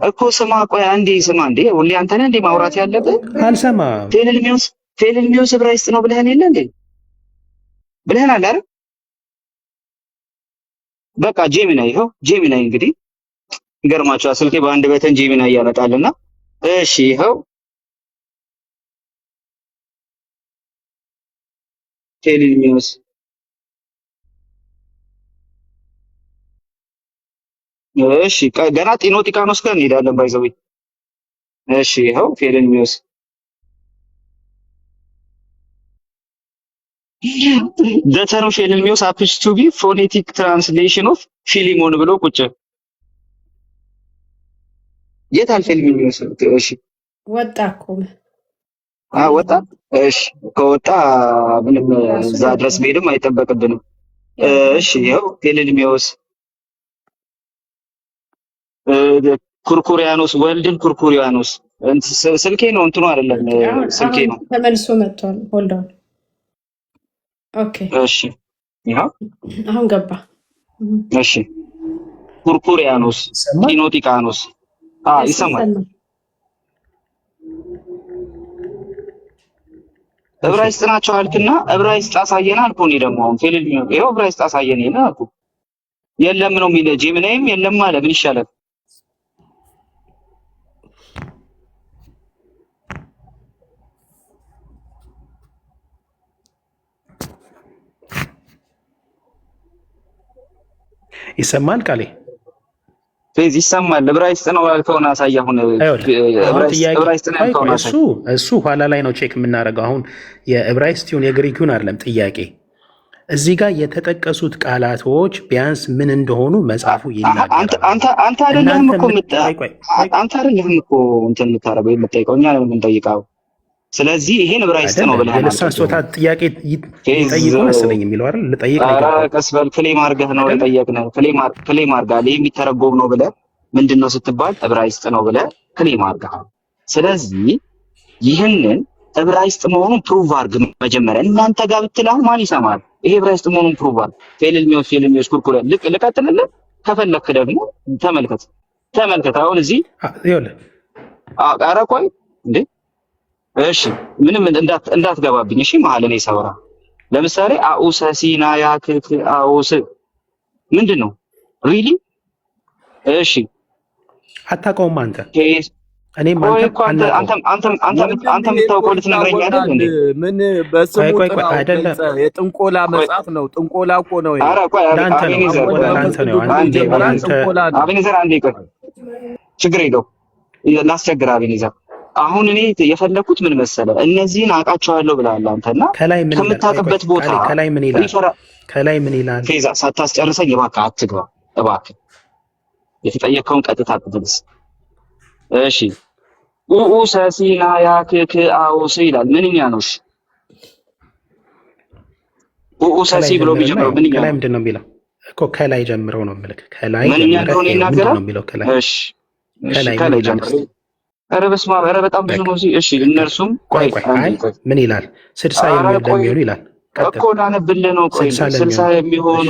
እኮ ስማ ቆይ አንዴ ስማ እንዴ ሁሌ አንተ ነህ እንዴ ማውራት ያለብህ? አልሰማም። ፌልሚዮስ ዕብራይስጥ ነው ብለህን የለ እንዴ ብለህናል አይደል? በቃ ጄሚናይ ይኸው ጄሚናይ እንግዲህ ይገርማችኋል ስልኬ በአንድ በተን ጄሚናይ ያመጣልና እሺ ይኸው ፌልሚዮስ እሺ ገና ጢኖቲቃኖስ ጋር እንሄዳለን ባይዘው እሺ ይኸው ፌልሚዮስ the term ፌልሚዮስ happens to be phonetic translation of ፊሊሞን ብሎ ቁጭ የታል ፌልሚዮስ? እሺ ወጣ እኮ ወጣ። እሺ ከወጣ ምንም እዛ ድረስ መሄድም አይጠበቅብንም። እሺ ይኸው ፌልሚዮስ ኩርኩሪያኖስ ወልድን ኩርኩሪያኖስ ስልኬ ነው እንትኑ አይደለም ስልኬ ነው ተመልሶ መጥቷል። ሆልድ ኦን ኦኬ እሺ ይኸው አሁን ገባ። እሺ ኩርኩሪያኖስ ጢኖቲቃኖስ ይሰማል። ዕብራይስጥ ናቸው አልክና ዕብራይስጥ አሳየን አልኩ። እኔ ደግሞ አሁን ፌልሚዮስ ይኸው ዕብራይስጥ አሳየን አልኩ። የለም ነው የሚለው ጄሚናይም የለም አለ። ምን ይሻላል? ይሰማል ቃሌ ፌዝ ይሰማል። ዕብራይስጥ ነው ያልከውን አሳይ። አሁን ዕብራይስጥ ነው ያልከውን አሳይ። እሱ ኋላ ላይ ነው ቼክ የምናደርገው። አሁን የዕብራይስጡን የግሪኩን አይደለም ጥያቄ። እዚህ ጋር የተጠቀሱት ቃላቶች ቢያንስ ምን እንደሆኑ መጽሐፉ ይናገራል። አንተ አይደለህም እኮ እንትን የምታደርገው የምትጠይቀው፣ እኛ ነው የምንጠይቀው። ስለዚህ ይሄን ዕብራይስጥ ነው ብለህ የልሳን ስጦታ ጥያቄ ይጠይቁ መሰለኝ የሚለው አይደል? ልጠይቅ ቀስ በል ክሌም አድርገህ ነው የጠየቅነው። ክሌም አድርገሃል። ይሄ የሚተረጎም ነው ብለህ ምንድን ነው ስትባል ዕብራይስጥ ነው ብለህ ክሌም አድርገሃል። ስለዚህ ይህንን ዕብራይስጥ መሆኑን ፕሩቭ አድርግ መጀመሪያ። እናንተ ጋር ብትለው ማን ይሰማል? ይሄ ዕብራይስጥ መሆኑን ፕሩቭ አድርግ። ፌልሚዮስ ኩርኩሪያ ልቀጥልልህ ከፈለክ ደግሞ ተመልከት። አሁን እዚህ ይኸውልህ ኧረ ቆይ እንዴ እሺ ምንም እንዳትገባብኝ እሺ። መሀል እኔ ሳወራ ለምሳሌ አኡሰ ሲና ያክክ አኡስ ምንድን ነው ሪሊ? እሺ አታውቀውም አንተ። እኔም አንተ የምታውቀው ልትነግረኝ አይደል እንዴ? ምን በስሙ አይደለም። የጥንቆላ መጽሐፍ ነው። ጥንቆላ እኮ ነው። ኧረ ቆይ አቤኔዘር አንዴ ቆይ፣ ችግር የለውም ላስቸግር አቤኔዘር። አሁን እኔ የፈለኩት ምን መሰለህ፣ እነዚህን አውቃቸዋለሁ ብለሃል አንተና ከምታውቅበት ቦታ ከላይ ምን ይላል? ፌዛ ሳታስጨርሰኝ እባክህ አትግባ፣ እባክህ የተጠየቀውን ቀጥታ አትመልስ። እሺ ኡኡ ሰሲና ያክክ አውስ ይላል። ምንኛ ነው? እሺ ኡኡ ሰሲ ብሎ ቢጀምረው ምንኛ ከላይ ምንድን ነው የሚለው እኮ? ከላይ ጀምረው ነው የምልህ። ከላይ ምንኛ እንደሆነ ይናገራል። ነው የሚለው ከላይ። እሺ ከላይ ጀምረው ኧረ በስመ አብ! ኧረ በጣም ብዙ ነው። እሺ እነርሱም ቆይ ምን ይላል? 60 የሚሆኑ ይላል እኮ ላነብልህ ነው። ቆይ 60 የሚሆኑ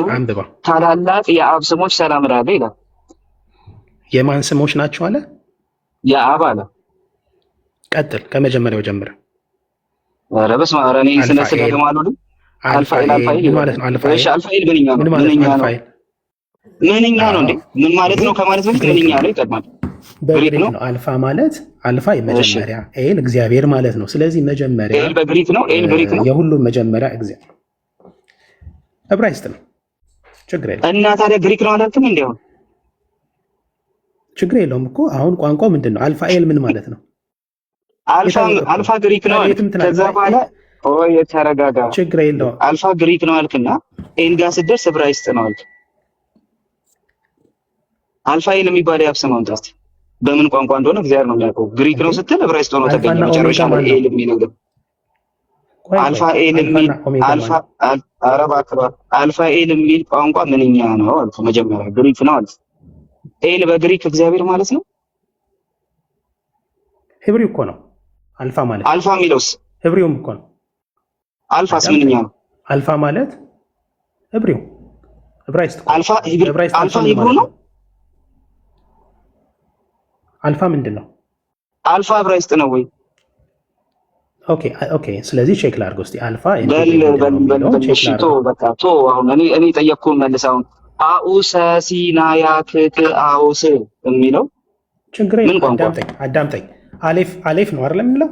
ታላላቅ የአብ ስሞች ሰላም ላለ ይላል። የማን ስሞች ናቸው አለ? የአብ አለ። ቀጥል፣ ከመጀመሪያው ጀምር። ኧረ በስመ አብ! ኧረ እኔ ስለ ደግሞ አልወድም። አልፋኤል ማለት ነው። አልፋኤል እሺ፣ አልፋኤል ምንኛ ነው? ምንኛ ነው? ምንኛ ነው እንዴ? ምን ማለት ነው? ከማለት በፊት ምንኛ ነው ይቀድማል። በግሪክ ነው። አልፋ ማለት አልፋ የመጀመሪያ፣ ኤል እግዚአብሔር ማለት ነው። ስለዚህ መጀመሪያ ኤል በግሪክ ነው። ኤል ግሪክ ነው። የሁሉም መጀመሪያ እግዚአብሔር ዕብራይስጥ ነው። ችግር የለም። እና ታዲያ ግሪክ ነው አላልክም? እንዴ አሁን ችግር የለውም እኮ አሁን ቋንቋው ምንድን ነው? አልፋኤል ምን ማለት ነው? አልፋ ግሪክ ነው። ከዛ በኋላ የተረጋጋ ችግር የለውም። አልፋ ግሪክ ነው አልክና ኤል ጋር ስትደርስ ዕብራይስጥ ነው አልክ። አልፋኤል የሚባለው የአብ ስም አምጣት በምን ቋንቋ እንደሆነ እግዚአብሔር ነው የሚያውቀው። ግሪክ ነው ስትል ዕብራይስጥ ሆኖ ተገኘ። መጨረሻ ላይ ኤል የሚለው አልፋ ኤል የሚል አልፋ ኤል የሚል ቋንቋ ምንኛ ነው አልኩ። መጀመሪያ ግሪክ ነው አልኩ። ኤል በግሪክ እግዚአብሔር ማለት ነው። ሂብሪው እኮ ነው አልፋ ማለት። አልፋ የሚለውስ ሂብሪውም እኮ ነው። አልፋስ ምንኛ ነው? አልፋ ማለት ሂብሪው ዕብራይስጥ። አልፋ ሂብሩ ነው። አልፋ ምንድን ነው? አልፋ ዕብራይስጥ ነው ወይ? ኦኬ። ስለዚህ ቼክ ላድርገው እስኪ። አልፋ በልሽቶ በቃ ቶ አሁን እኔ ጠየቅኩህን መልስ። አሁን አኡሰሲናያክክ አውስ የሚለው ችግር አዳምጠኝ። አሌፍ ነው አይደል የምንለው?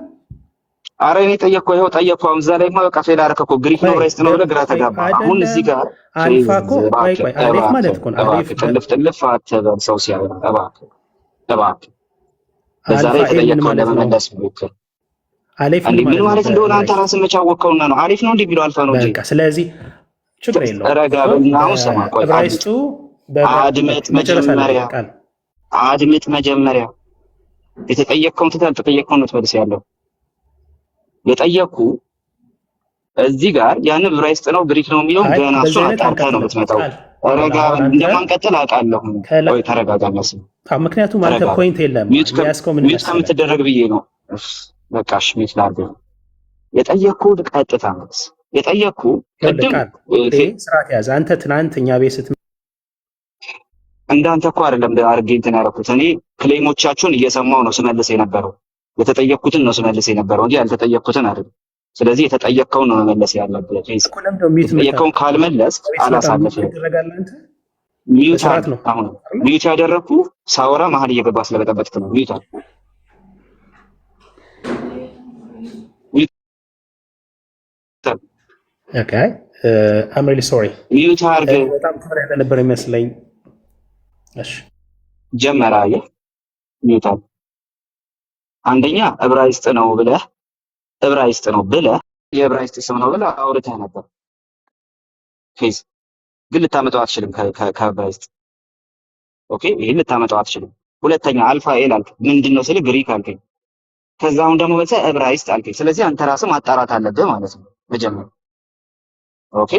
አረ እኔ ጠየቅኩህ፣ ይኸው ጠየቅኩህ። አሁን እዛ ላይማ በቃ ፌል አደረክ እኮ። ግሪክ ነው ዕብራይስጥ ነው ብለህ ግራ ተጋባ። አሁን እዚህ ጋር አልፋ እኮ አሌፍ ማለት እኮ ነው። አሌፍ ጥልፍ አትበል ሰው ሲያወራ እባክህ። በዛ ላይ ተጠየቀው ለመመለስ ሞክር። አሌፍ ምን ማለት እንደሆነ አንተ ራስህ መች አወቅከውና ነው? አሌፍ ነው እንዲህ ቢለው አልፋ ነው እንጂ። ስለዚህ ችግር የለውም። ረጋ በልና አሁን ስማ፣ ቆይ አድምጥ መጀመሪያ የተጠየቅከውን ትተህ ያልተጠየቅከውን ነው ትመልስ ያለው። የጠየቅኩ እዚህ ጋር ያንን ዕብራይስጥ ነው ግሪክ ነው የሚለው ገና እሱ አጣርተህ ነው የምትመጣው። ረጋ እንደማንቀጥል አውቃለሁ። ወይ ተረጋጋ። ምክንያቱም አንተ ፖይንት የለም ሚውት ከምትደረግ ብዬ ነው። በቃ እሺ ሚውት ላድርግ። የጠየቅኩህ ቀጥታ መልስ። የጠየቅኩህ ቅድም ስርዓት ያዝ። አንተ ትናንት እኛ ቤት እንዳንተ እኮ አይደለም አድርጌ እንትን ያደረኩት። እኔ ክሌሞቻችሁን እየሰማሁ ነው ስመልስ የነበረው። የተጠየቅኩትን ነው ስመልስ የነበረው እንጂ ያልተጠየቅኩትን አይደለም። ስለዚህ የተጠየቅከውን ነው መመለስ ያለብህ። የተጠየቅከውን ካልመለስ አላሳለፍም። ሚውት ነው አሁን ሚውት ያደረኩ ሳወራ መሀል እየገባ ስለበጠበጥክ ነው። ሚውት አለ። ኦኬ አም ሪሊ ሶሪ። ሚውት አድርገህ በጣም ትምረህ ነበር የሚመስለኝ። እሺ ጀመራ። ሚውት አለ። አንደኛ ዕብራይስጥ ነው ብለህ የዕብራይስጥ ስም ነው ብለህ አውርተህ ነበር። ፌዝ ግን ልታመጣው አትችልም ከዕብራይስጥ። ኦኬ ይሄን ልታመጣው አትችልም። ሁለተኛ አልፋ ኤል አልክ። ምንድነው ስለ ግሪክ አልከኝ። ከዛ አሁን ደግሞ መልሰህ ዕብራይስጥ አልከኝ። ስለዚህ አንተ ራስህ ማጣራት አለብህ ማለት ነው መጀመሪያ። ኦኬ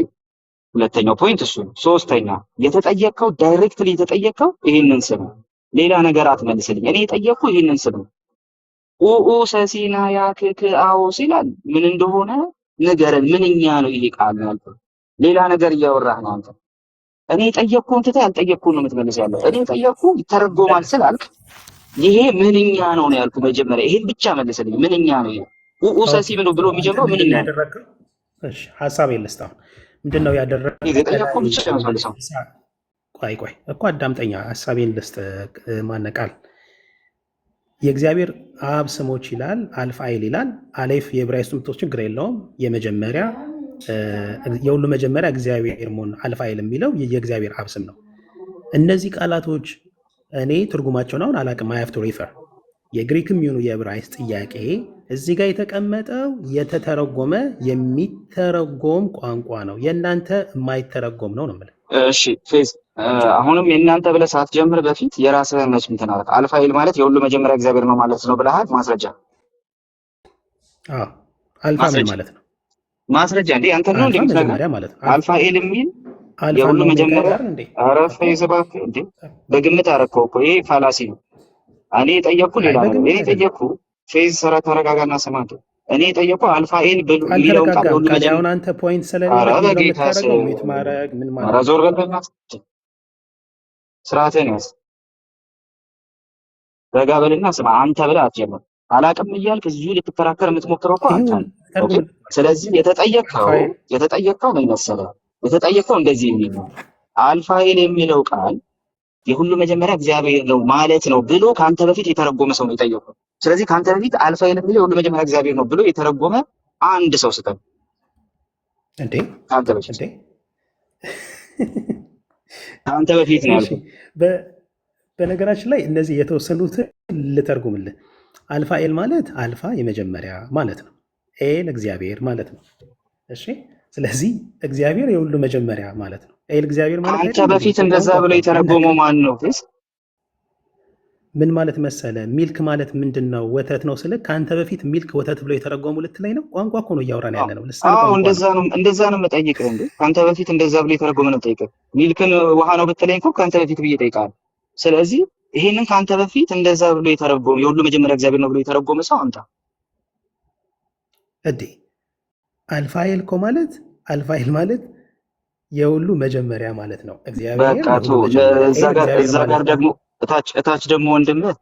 ሁለተኛው ፖይንት እሱ ነው። ሶስተኛ የተጠየቀው ዳይሬክትሊ የተጠየቀው ይሄንን ስም ሌላ ነገር አትመልስልኝ። እኔ የጠየቅኩ ይሄንን ስም ነው። ሰሲና ያክክ አውስ ይላል። ምን እንደሆነ ንገረን። ምንኛ ነው ይሄ ቃል ነው ያልኩህ። ሌላ ነገር እያወራህ ነው አንተ። እኔ የጠየቅኩህን ትተህ ያልጠየቅኩህን ነው የምትመልስ ያለው። እኔ የጠየቅኩህ ይተረጎማል ስላልክ ይሄ ምንኛ ነው ነው ያልኩህ። መጀመሪያ ይሄን ብቻ መልስልኝ። ምንኛ ነው ይሄ ሰሲ ብሎ የሚጀምረው ምንኛ ነው? እሺ ሐሳብ የለስታ ምንድነው ያደረገው? የጠየቅኩህን ብቻ ነው መልሰው። ቆይ እኮ አዳምጠኛ። ሐሳቤን ልስጥ። ማነቃል የእግዚአብሔር አብ ስሞች ይላል። አልፋ ኤል ይላል። አሌፍ የዕብራይስጡ ምትወስድ ችግር የለውም። የመጀመሪያ የሁሉ መጀመሪያ እግዚአብሔር መሆን አልፋ ኤል የሚለው የእግዚአብሔር አብ ስም ነው። እነዚህ ቃላቶች እኔ ትርጉማቸውን አሁን አላቅም። አይ ሃቭ ቱ ሪፈር። የግሪክም ይሁኑ የዕብራይስጥ ጥያቄ እዚህ ጋር የተቀመጠው የተተረጎመ የሚተረጎም ቋንቋ ነው። የእናንተ የማይተረጎም ነው ነው የምልህ። እሺ ፌዝ አሁንም የእናንተ ብለህ ሳትጀምር በፊት የራስህን መች እንትን አደረግ። አልፋ ኤል ማለት የሁሉ መጀመሪያ እግዚአብሔር ነው ማለት ነው ብለሃል። ማስረጃ አልፋ ምን ማለት ነው? ማስረጃ እንዴ አንተ ነው እንዴ ማለት ነው። አልፋ ኤል የሚል የሁሉ መጀመሪያ። ኧረ ፌዝ እባክህ እንዴ በግምት አደረግከው እኮ። ይሄ ፋላሲ ነው። እኔ የጠየቅኩ ሌላ ነገር። እኔ የጠየቅኩ ፌዝ ሰራ ተረጋጋና ስማት። እኔ የጠየቅኩ አልፋ ኤል የሚለውን ቃል ሁሉ መጀመሪያ አሁን አንተ ፖይንት ስለሌለ የምታደርገው ሚት ማድረግ ምን ማለት ነው? ዞር በልና ስርዓትህን ያዝ። ረጋ በልና ስማ። አንተ ብለህ አትጀምር። አላቅም እያልክ እዚሁ ልትከራከር የምትሞክረው እኮ አንተ ነህ። ስለዚህ የተጠየቅከው ምን መሰለህ? የተጠየቅከው እንደዚህ የሚል ነው። አልፋ ኤል የሚለው ቃል የሁሉ መጀመሪያ እግዚአብሔር ነው ማለት ነው ብሎ ከአንተ በፊት የተረጎመ ሰው ነው የጠየቀው። ስለዚህ ከአንተ በፊት አልፋ ኤል የሚለው የሁሉ መጀመሪያ እግዚአብሔር ነው ብሎ የተረጎመ አንድ ሰው ስጠን እንዴ? ከአንተ በፊት ከአንተ በፊት ነው ያልኩት። በነገራችን ላይ እነዚህ የተወሰኑትን ልተርጉምልህ። አልፋ ኤል ማለት አልፋ የመጀመሪያ ማለት ነው። ኤል እግዚአብሔር ማለት ነው። እሺ፣ ስለዚህ እግዚአብሔር የሁሉ መጀመሪያ ማለት ነው። ኤል እግዚአብሔር ማለት አንተ በፊት እንደዛ ብሎ የተረጎመው ማን ነው? ምን ማለት መሰለ? ሚልክ ማለት ምንድን ነው? ወተት ነው ስለ ከአንተ በፊት ሚልክ ወተት ብሎ የተረጎሙ ልትለኝ ነው? ቋንቋ እኮ ነው እያወራን ያለ ነው። እንደዛ ነው የምጠይቅህ እንዴ። ከአንተ በፊት እንደዛ ብሎ የተረጎመ ነው የምጠይቅህ። ሚልክን ውሃ ነው ብትለኝ እኮ ከአንተ በፊት ብዬ እጠይቅሃለሁ። ስለዚህ ይሄንን ከአንተ በፊት እንደዛ ብሎ የተረጎመ የሁሉ መጀመሪያ እግዚአብሔር ነው ብሎ የተረጎመ ሰው አምጣ እዴ። አልፋኤል እኮ ማለት አልፋኤል ማለት የሁሉ መጀመሪያ ማለት ነው። እግዚአብሔር እዛ ጋር ደግሞ እታች ደግሞ ወንድምህ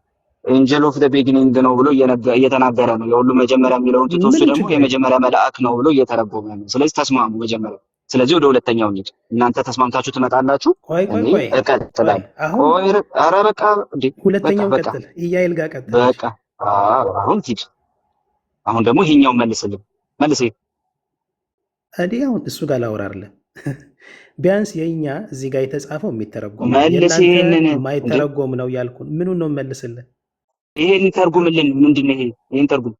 ኤንጀል ኦፍ ዘ ቢጊኒንግ ነው ብሎ እየተናገረ ነው። የሁሉ መጀመሪያ የሚለውን ትቶ እሱ ደግሞ የመጀመሪያ መልአክ ነው ብሎ እየተረጎመ ነው። ስለዚህ ተስማሙ መጀመሪያ። ስለዚህ ወደ ሁለተኛው እንሂድ። እናንተ ተስማምታችሁ ትመጣላችሁ። እኔ እቀጥላለሁ። ኧረ በቃ ሁለተኛው ቀጥል፣ ኢያኤል ጋር ቀጥል። በቃ አሁን ሂድ። አሁን ደግሞ ይሄኛው መልስልኝ። መልስ እዴ። አሁን እሱ ጋር ላወራ አይደለም። ቢያንስ የኛ እዚህ ጋር የተጻፈው የሚተረጎም የማይተረጎም ነው ያልኩን። ምኑን ነው መልስልን? ይሄን ተርጉምልን። ምንድነው ይሄ? ይሄን ተርጉም።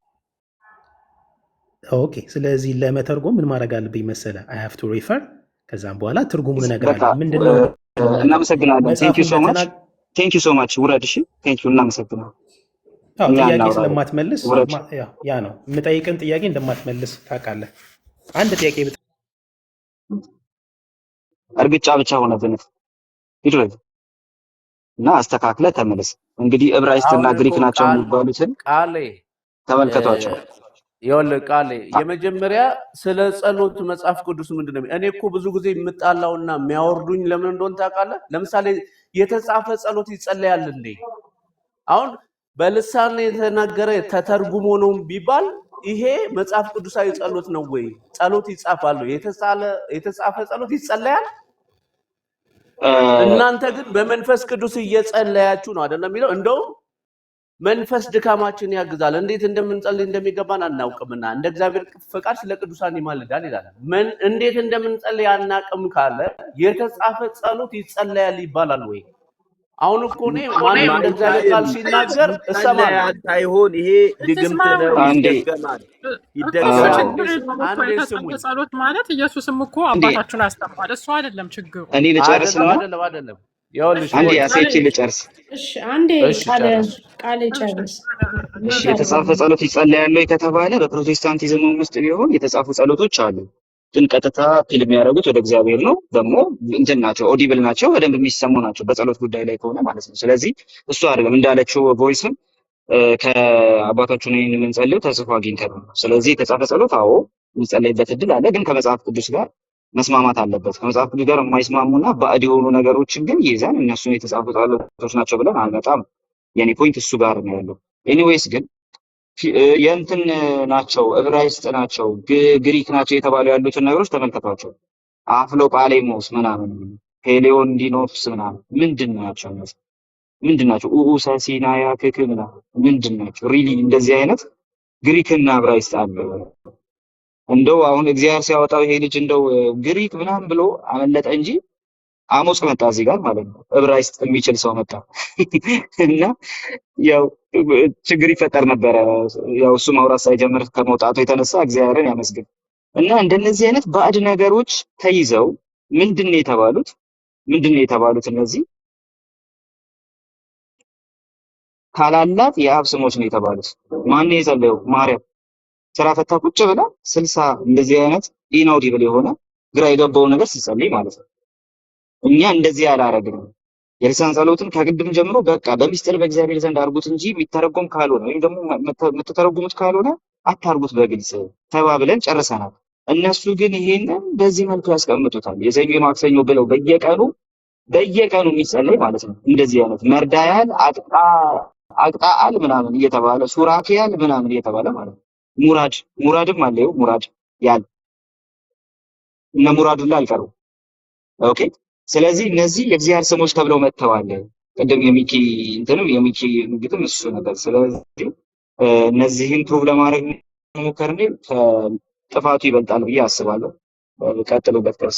ኦኬ። ስለዚህ ለመተርጎም ምን ማድረግ አለብኝ መሰለ? አይ ሃቭ ቱ ሪፈር። ከዛም በኋላ ትርጉሙን እነግራለሁ። ምንድነው? እናመሰግናለን። ቴንክ ዩ ሶ ማች። ውረድ። እሺ፣ ቴንክ ዩ። እናመሰግናለን። ጥያቄ ስለማትመልስ ያ ነው የምጠይቅን ጥያቄ እንደማትመልስ ታውቃለህ። አንድ ጥያቄ እርግጫ ብቻ ሆነብን። ሂድ እና አስተካክለ ተመለስ። እንግዲህ ዕብራይስጥና ግሪክ ናቸው የሚባሉትን ቃሌ ተመልከቷቸው። ይኸውልህ ቃሌ የመጀመሪያ ስለ ጸሎት መጽሐፍ ቅዱስ ምንድነው? እኔ እኮ ብዙ ጊዜ የምጣላውና የሚያወርዱኝ ለምን እንደሆነ ታውቃለህ? ለምሳሌ የተጻፈ ጸሎት ይጸለያል እንዴ? አሁን በልሳን የተናገረ ተተርጉሞ ነው ቢባል ይሄ መጽሐፍ ቅዱሳዊ ጸሎት ነው ወይ? ጸሎት ይጻፋል? የተጻፈ ጸሎት ይጸለያል? እናንተ ግን በመንፈስ ቅዱስ እየጸለያችሁ ነው አይደለም የሚለው። እንደውም መንፈስ ድካማችን ያግዛል፣ እንዴት እንደምንጸልይ እንደሚገባን አናውቅምና እንደ እግዚአብሔር ፈቃድ ስለ ቅዱሳን ይማልዳል ይላል። እንዴት እንደምንጸልይ አናውቅም ካለ የተጻፈ ጸሎት ይጸለያል ይባላል ወይ? አሁን እኮ እኔ ማንም እንደ እግዚአብሔር ቃል ሲናገር እሰማለሁ። አይሆን ይሄ ድግምት ነው ይደገማል። ጸሎት ማለት ኢየሱስም እኮ አባታችሁን አስተምሯል። እሱ አይደለም ችግሩ። እኔ ልጨርስ ነው። አይደለም ይኸውልሽ፣ አንዴ ያሴቺ ልጨርስ። እሺ፣ አንዴ ቃል ጨርስ። እሺ፣ የተጻፈ ጸሎት ይጸለያል ከተባለ በፕሮቴስታንቲዝም ውስጥ ቢሆን የተጻፉ ጸሎቶች አሉ። ግን ቀጥታ ፊልም የሚያደርጉት ወደ እግዚአብሔር ነው። ደግሞ እንትን ናቸው፣ ኦዲብል ናቸው፣ በደንብ የሚሰሙ ናቸው፣ በጸሎት ጉዳይ ላይ ከሆነ ማለት ነው። ስለዚህ እሱ አይደለም እንዳለችው ቮይስም ከአባታችን ይህን የምንጸልየው ተጽፎ አግኝተን ነው። ስለዚህ የተጻፈ ጸሎት አዎ የሚጸለይበት እድል አለ፣ ግን ከመጽሐፍ ቅዱስ ጋር መስማማት አለበት። ከመጽሐፍ ቅዱስ ጋር የማይስማሙና ባዕድ የሆኑ ነገሮችን ግን ይዘን እነሱን የተጻፉ ጸሎቶች ናቸው ብለን አንመጣም። የኔ ፖይንት እሱ ጋር ነው ያለው። ኤኒዌይስ ግን የእንትን ናቸው፣ ዕብራይስጥ ናቸው፣ ግሪክ ናቸው የተባሉ ያሉትን ነገሮች ተመልከቷቸው። አፍሎጳሌሞስ ምናምን፣ ሄሌዮንዲኖስ ምናምን ምንድን ናቸው? ምንድን ናቸው? ኡኡሳሲናያ ክክ ምናምን ምንድን ናቸው? ሪሊ እንደዚህ አይነት ግሪክና ዕብራይስጥ አለ። እንደው አሁን እግዚአብሔር ሲያወጣው ይሄ ልጅ እንደው ግሪክ ምናምን ብሎ አመለጠ እንጂ አሞጽ መጣ እዚህ ጋር ማለት ነው። ዕብራይስጥ የሚችል ሰው መጣ እና ያው ችግር ይፈጠር ነበረ። ያው እሱ ማውራት ሳይጀምር ከመውጣቱ የተነሳ እግዚአብሔርን ያመስግን። እና እንደነዚህ አይነት ባዕድ ነገሮች ተይዘው ምንድነው የተባሉት? እነዚህ ታላላቅ የአብ ስሞች ነው የተባሉት። ማን የጸለየው? ማርያም ስራ ፈታ ቁጭ ብላ 60 እንደዚህ አይነት ኢናውዲብል የሆነ ግራ የገባው ነገር ሲጸልይ ማለት ነው። እኛ እንደዚህ አላረግንም። የልሳን ጸሎትን ከቅድም ጀምሮ በቃ በሚስጥር በእግዚአብሔር ዘንድ አድርጉት እንጂ የሚተረጎም ካልሆነ ወይም ደግሞ የምትተረጉሙት ካልሆነ አታርጉት በግልጽ ተባብለን ጨርሰናል። እነሱ ግን ይሄንን በዚህ መልኩ ያስቀምጡታል። የሰኞ የማክሰኞ ብለው በየቀኑ የሚጸለይ ማለት ነው። እንደዚህ አይነት መርዳያል አቅጣአል ምናምን እየተባለ ሱራኪያል ምናምን እየተባለ ማለት ነው። ሙራድም አለ። ይኸው ሙራድ ያል እነ ሙራዱላ አልቀሩ። ኦኬ። ስለዚህ እነዚህ የእግዚአብሔር ስሞች ተብለው መጥተዋል። ቅድም የሚኪ ግጥም እሱ ነበር። ስለዚህ እነዚህን ፕሩቭ ለማድረግ ሞከርን ከጥፋቱ ይበልጣል ብዬ አስባለሁ። ቀጥሉበት ቀስ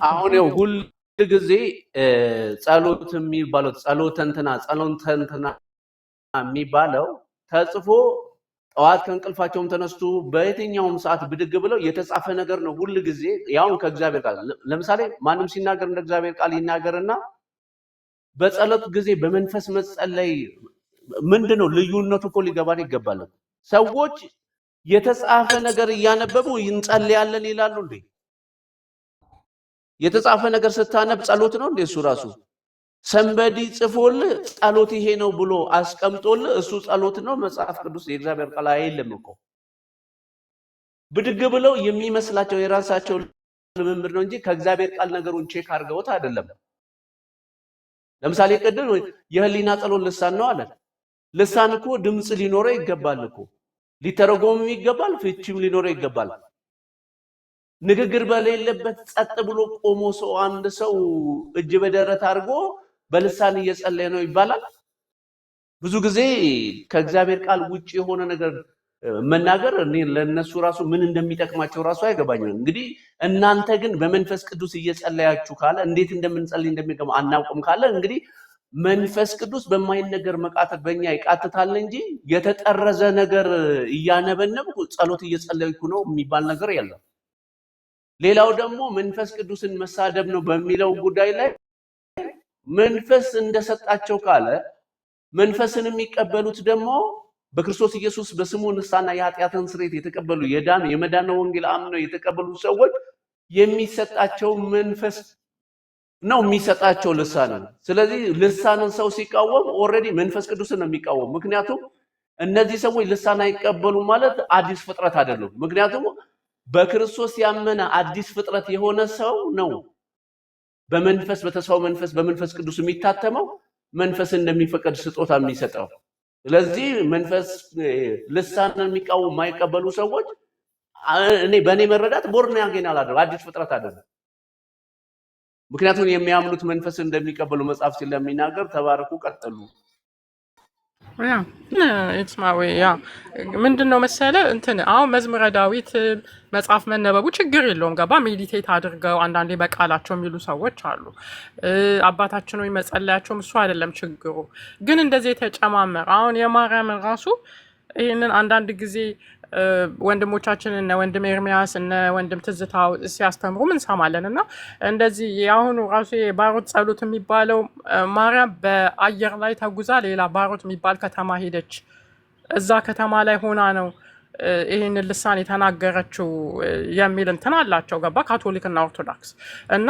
አሁን ያው ሁል ጊዜ ጸሎት የሚባለው ጸሎተ እንትና የሚባለው ተጽፎ ጠዋት ከእንቅልፋቸውም ተነስቶ በየትኛውም ሰዓት ብድግ ብለው የተጻፈ ነገር ነው። ሁል ጊዜ ያውን ከእግዚአብሔር ቃል ለምሳሌ ማንም ሲናገር እንደ እግዚአብሔር ቃል ይናገርና በጸሎት ጊዜ በመንፈስ መጸለይ ምንድነው ልዩነቱ? እኮ ሊገባን ይገባል። ሰዎች የተጻፈ ነገር እያነበቡ እንጸልያለን ይላሉ እንዴ? የተጻፈ ነገር ስታነብ ጸሎት ነው እንዴ? እሱ ራሱ ሰንበዲ ጽፎልህ ጸሎት ይሄ ነው ብሎ አስቀምጦልህ እሱ ጸሎት ነው። መጽሐፍ ቅዱስ የእግዚአብሔር ቃል አይደለም እኮ። ብድግ ብለው የሚመስላቸው የራሳቸው ልምምድ ነው እንጂ ከእግዚአብሔር ቃል ነገሩን ቼክ አድርገውት አይደለም። ለምሳሌ ቅድም የህሊና ጸሎት ልሳን ነው አለ። ልሳን እኮ ድምጽ ሊኖረው ይገባል እኮ፣ ሊተረጎምም ይገባል፣ ፍቺም ሊኖረው ይገባል። ንግግር በሌለበት ጸጥ ብሎ ቆሞ ሰው አንድ ሰው እጅ በደረት አድርጎ በልሳን እየጸለየ ነው ይባላል። ብዙ ጊዜ ከእግዚአብሔር ቃል ውጪ የሆነ ነገር መናገር እኔ ለነሱ ራሱ ምን እንደሚጠቅማቸው ራሱ አይገባኝም። እንግዲህ እናንተ ግን በመንፈስ ቅዱስ እየጸለያችሁ ካለ እንዴት እንደምንጸልይ እንደሚገባ አናውቅም ካለ እንግዲህ መንፈስ ቅዱስ በማይነገር መቃተት በእኛ ይቃትታል እንጂ የተጠረዘ ነገር እያነበነብኩ ጸሎት እየጸለይኩ ነው የሚባል ነገር የለም። ሌላው ደግሞ መንፈስ ቅዱስን መሳደብ ነው በሚለው ጉዳይ ላይ መንፈስ እንደሰጣቸው ካለ መንፈስን የሚቀበሉት ደግሞ በክርስቶስ ኢየሱስ በስሙ ንስሐና የኃጢአትን ስርየት የተቀበሉ የመዳን ወንጌል አምነው የተቀበሉ ሰዎች የሚሰጣቸው መንፈስ ነው የሚሰጣቸው ልሳንን። ስለዚህ ልሳንን ሰው ሲቃወም ኦልሬዲ መንፈስ ቅዱስን ነው የሚቃወም። ምክንያቱም እነዚህ ሰዎች ልሳን አይቀበሉም ማለት አዲስ ፍጥረት አይደሉም። ምክንያቱም በክርስቶስ ያመነ አዲስ ፍጥረት የሆነ ሰው ነው በመንፈስ በተስፋው መንፈስ በመንፈስ ቅዱስ የሚታተመው መንፈስ እንደሚፈቀድ ስጦታ የሚሰጠው። ስለዚህ መንፈስ ልሳንን የሚቃወሙ የማይቀበሉ ሰዎች እኔ በእኔ መረዳት ቦርን ያገኝ አላደረም አዲስ ፍጥረት አይደለም። ምክንያቱም የሚያምኑት መንፈስ እንደሚቀበሉ መጽሐፍ ስለሚናገር ተባረኩ፣ ቀጥሉ። ምንድን ነው መሰለ እንትን አሁን መዝሙረ ዳዊት መጽሐፍ መነበቡ ችግር የለውም። ገባ ሜዲቴት አድርገው አንዳንዴ በቃላቸው የሚሉ ሰዎች አሉ። አባታችን ወይ መጸለያቸውም እሱ አይደለም ችግሩ። ግን እንደዚህ የተጨማመረ አሁን የማርያምን ራሱ ይህንን አንዳንድ ጊዜ ወንድሞቻችን እነ ወንድም ኤርሚያስ እነ ወንድም ትዝታው ሲያስተምሩ እንሰማለን። እና እንደዚህ የአሁኑ ራሱ የባሮት ጸሎት የሚባለው ማርያም በአየር ላይ ተጉዛ ሌላ ባሮት የሚባል ከተማ ሄደች። እዛ ከተማ ላይ ሆና ነው ይህንን ልሳን የተናገረችው የሚል እንትን አላቸው። ገባ ካቶሊክና ኦርቶዶክስ እና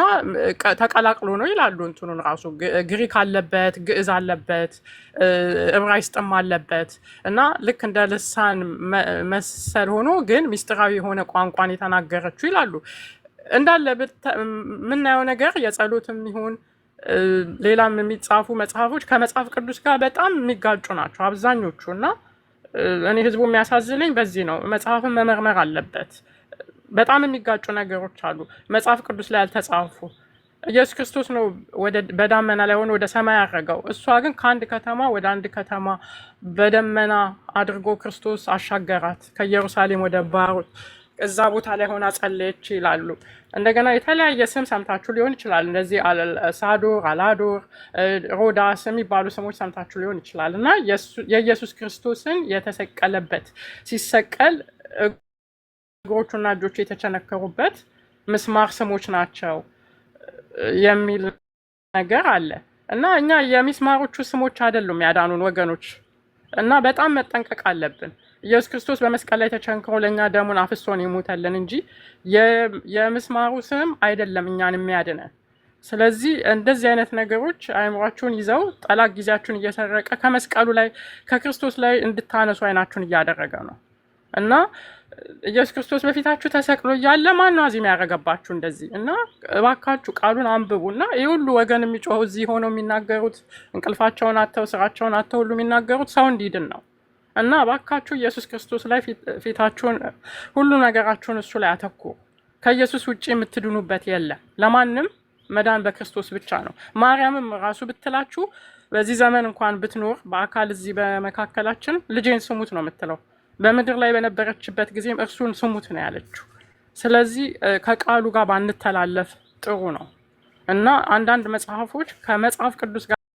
ተቀላቅሎ ነው ይላሉ። እንትኑን ራሱ ግሪክ አለበት፣ ግዕዝ አለበት፣ ዕብራይስጥም አለበት እና ልክ እንደ ልሳን መሰል ሆኖ ግን ሚስጥራዊ የሆነ ቋንቋን የተናገረችው ይላሉ። እንዳለ የምናየው ነገር የጸሎትም ይሁን ሌላም የሚጻፉ መጽሐፎች ከመጽሐፍ ቅዱስ ጋር በጣም የሚጋጩ ናቸው አብዛኞቹ። እና እኔ ህዝቡ የሚያሳዝነኝ በዚህ ነው። መጽሐፍን መመርመር አለበት። በጣም የሚጋጩ ነገሮች አሉ መጽሐፍ ቅዱስ ላይ ያልተጻፉ። ኢየሱስ ክርስቶስ ነው በዳመና ላይ ሆኖ ወደ ሰማይ ያረገው። እሷ ግን ከአንድ ከተማ ወደ አንድ ከተማ በደመና አድርጎ ክርስቶስ አሻገራት ከኢየሩሳሌም ወደ ባሮት። እዛ ቦታ ላይ ሆና ጸለየች ይላሉ። እንደገና የተለያየ ስም ሰምታችሁ ሊሆን ይችላል። እንደዚህ ሳዶር፣ አላዶር፣ ሮዳስ የሚባሉ ስሞች ሰምታችሁ ሊሆን ይችላል። እና የኢየሱስ ክርስቶስን የተሰቀለበት ሲሰቀል እግሮቹና እጆቹ የተቸነከሩበት ምስማር ስሞች ናቸው የሚል ነገር አለ። እና እኛ የሚስማሮቹ ስሞች አይደሉም ያዳኑን ወገኖች። እና በጣም መጠንቀቅ አለብን። ኢየሱስ ክርስቶስ በመስቀል ላይ ተቸንክሮ ለእኛ ደሙን አፍሶን ይሞተልን እንጂ የምስማሩ ስም አይደለም እኛን የሚያድነን። ስለዚህ እንደዚህ አይነት ነገሮች አእምሯችሁን ይዘው ጠላት ጊዜያችሁን እየሰረቀ ከመስቀሉ ላይ ከክርስቶስ ላይ እንድታነሱ አይናችሁን እያደረገ ነው እና ኢየሱስ ክርስቶስ በፊታችሁ ተሰቅሎ እያለ ማን ነው አዚም ያደረገባችሁ እንደዚህ? እና እባካችሁ ቃሉን አንብቡ። እና ይህ ሁሉ ወገን የሚጮኸው እዚህ ሆነው የሚናገሩት እንቅልፋቸውን አተው ስራቸውን አተው ሁሉ የሚናገሩት ሰው እንዲድን ነው። እና እባካችሁ ኢየሱስ ክርስቶስ ላይ ፊታችሁን ሁሉ ነገራችሁን እሱ ላይ አተኩሩ። ከኢየሱስ ውጭ የምትድኑበት የለም። ለማንም መዳን በክርስቶስ ብቻ ነው። ማርያምም ራሱ ብትላችሁ በዚህ ዘመን እንኳን ብትኖር በአካል እዚህ በመካከላችን ልጄን ስሙት ነው የምትለው። በምድር ላይ በነበረችበት ጊዜም እርሱን ስሙት ነው ያለችው። ስለዚህ ከቃሉ ጋር ባንተላለፍ ጥሩ ነው እና አንዳንድ መጽሐፎች ከመጽሐፍ ቅዱስ ጋር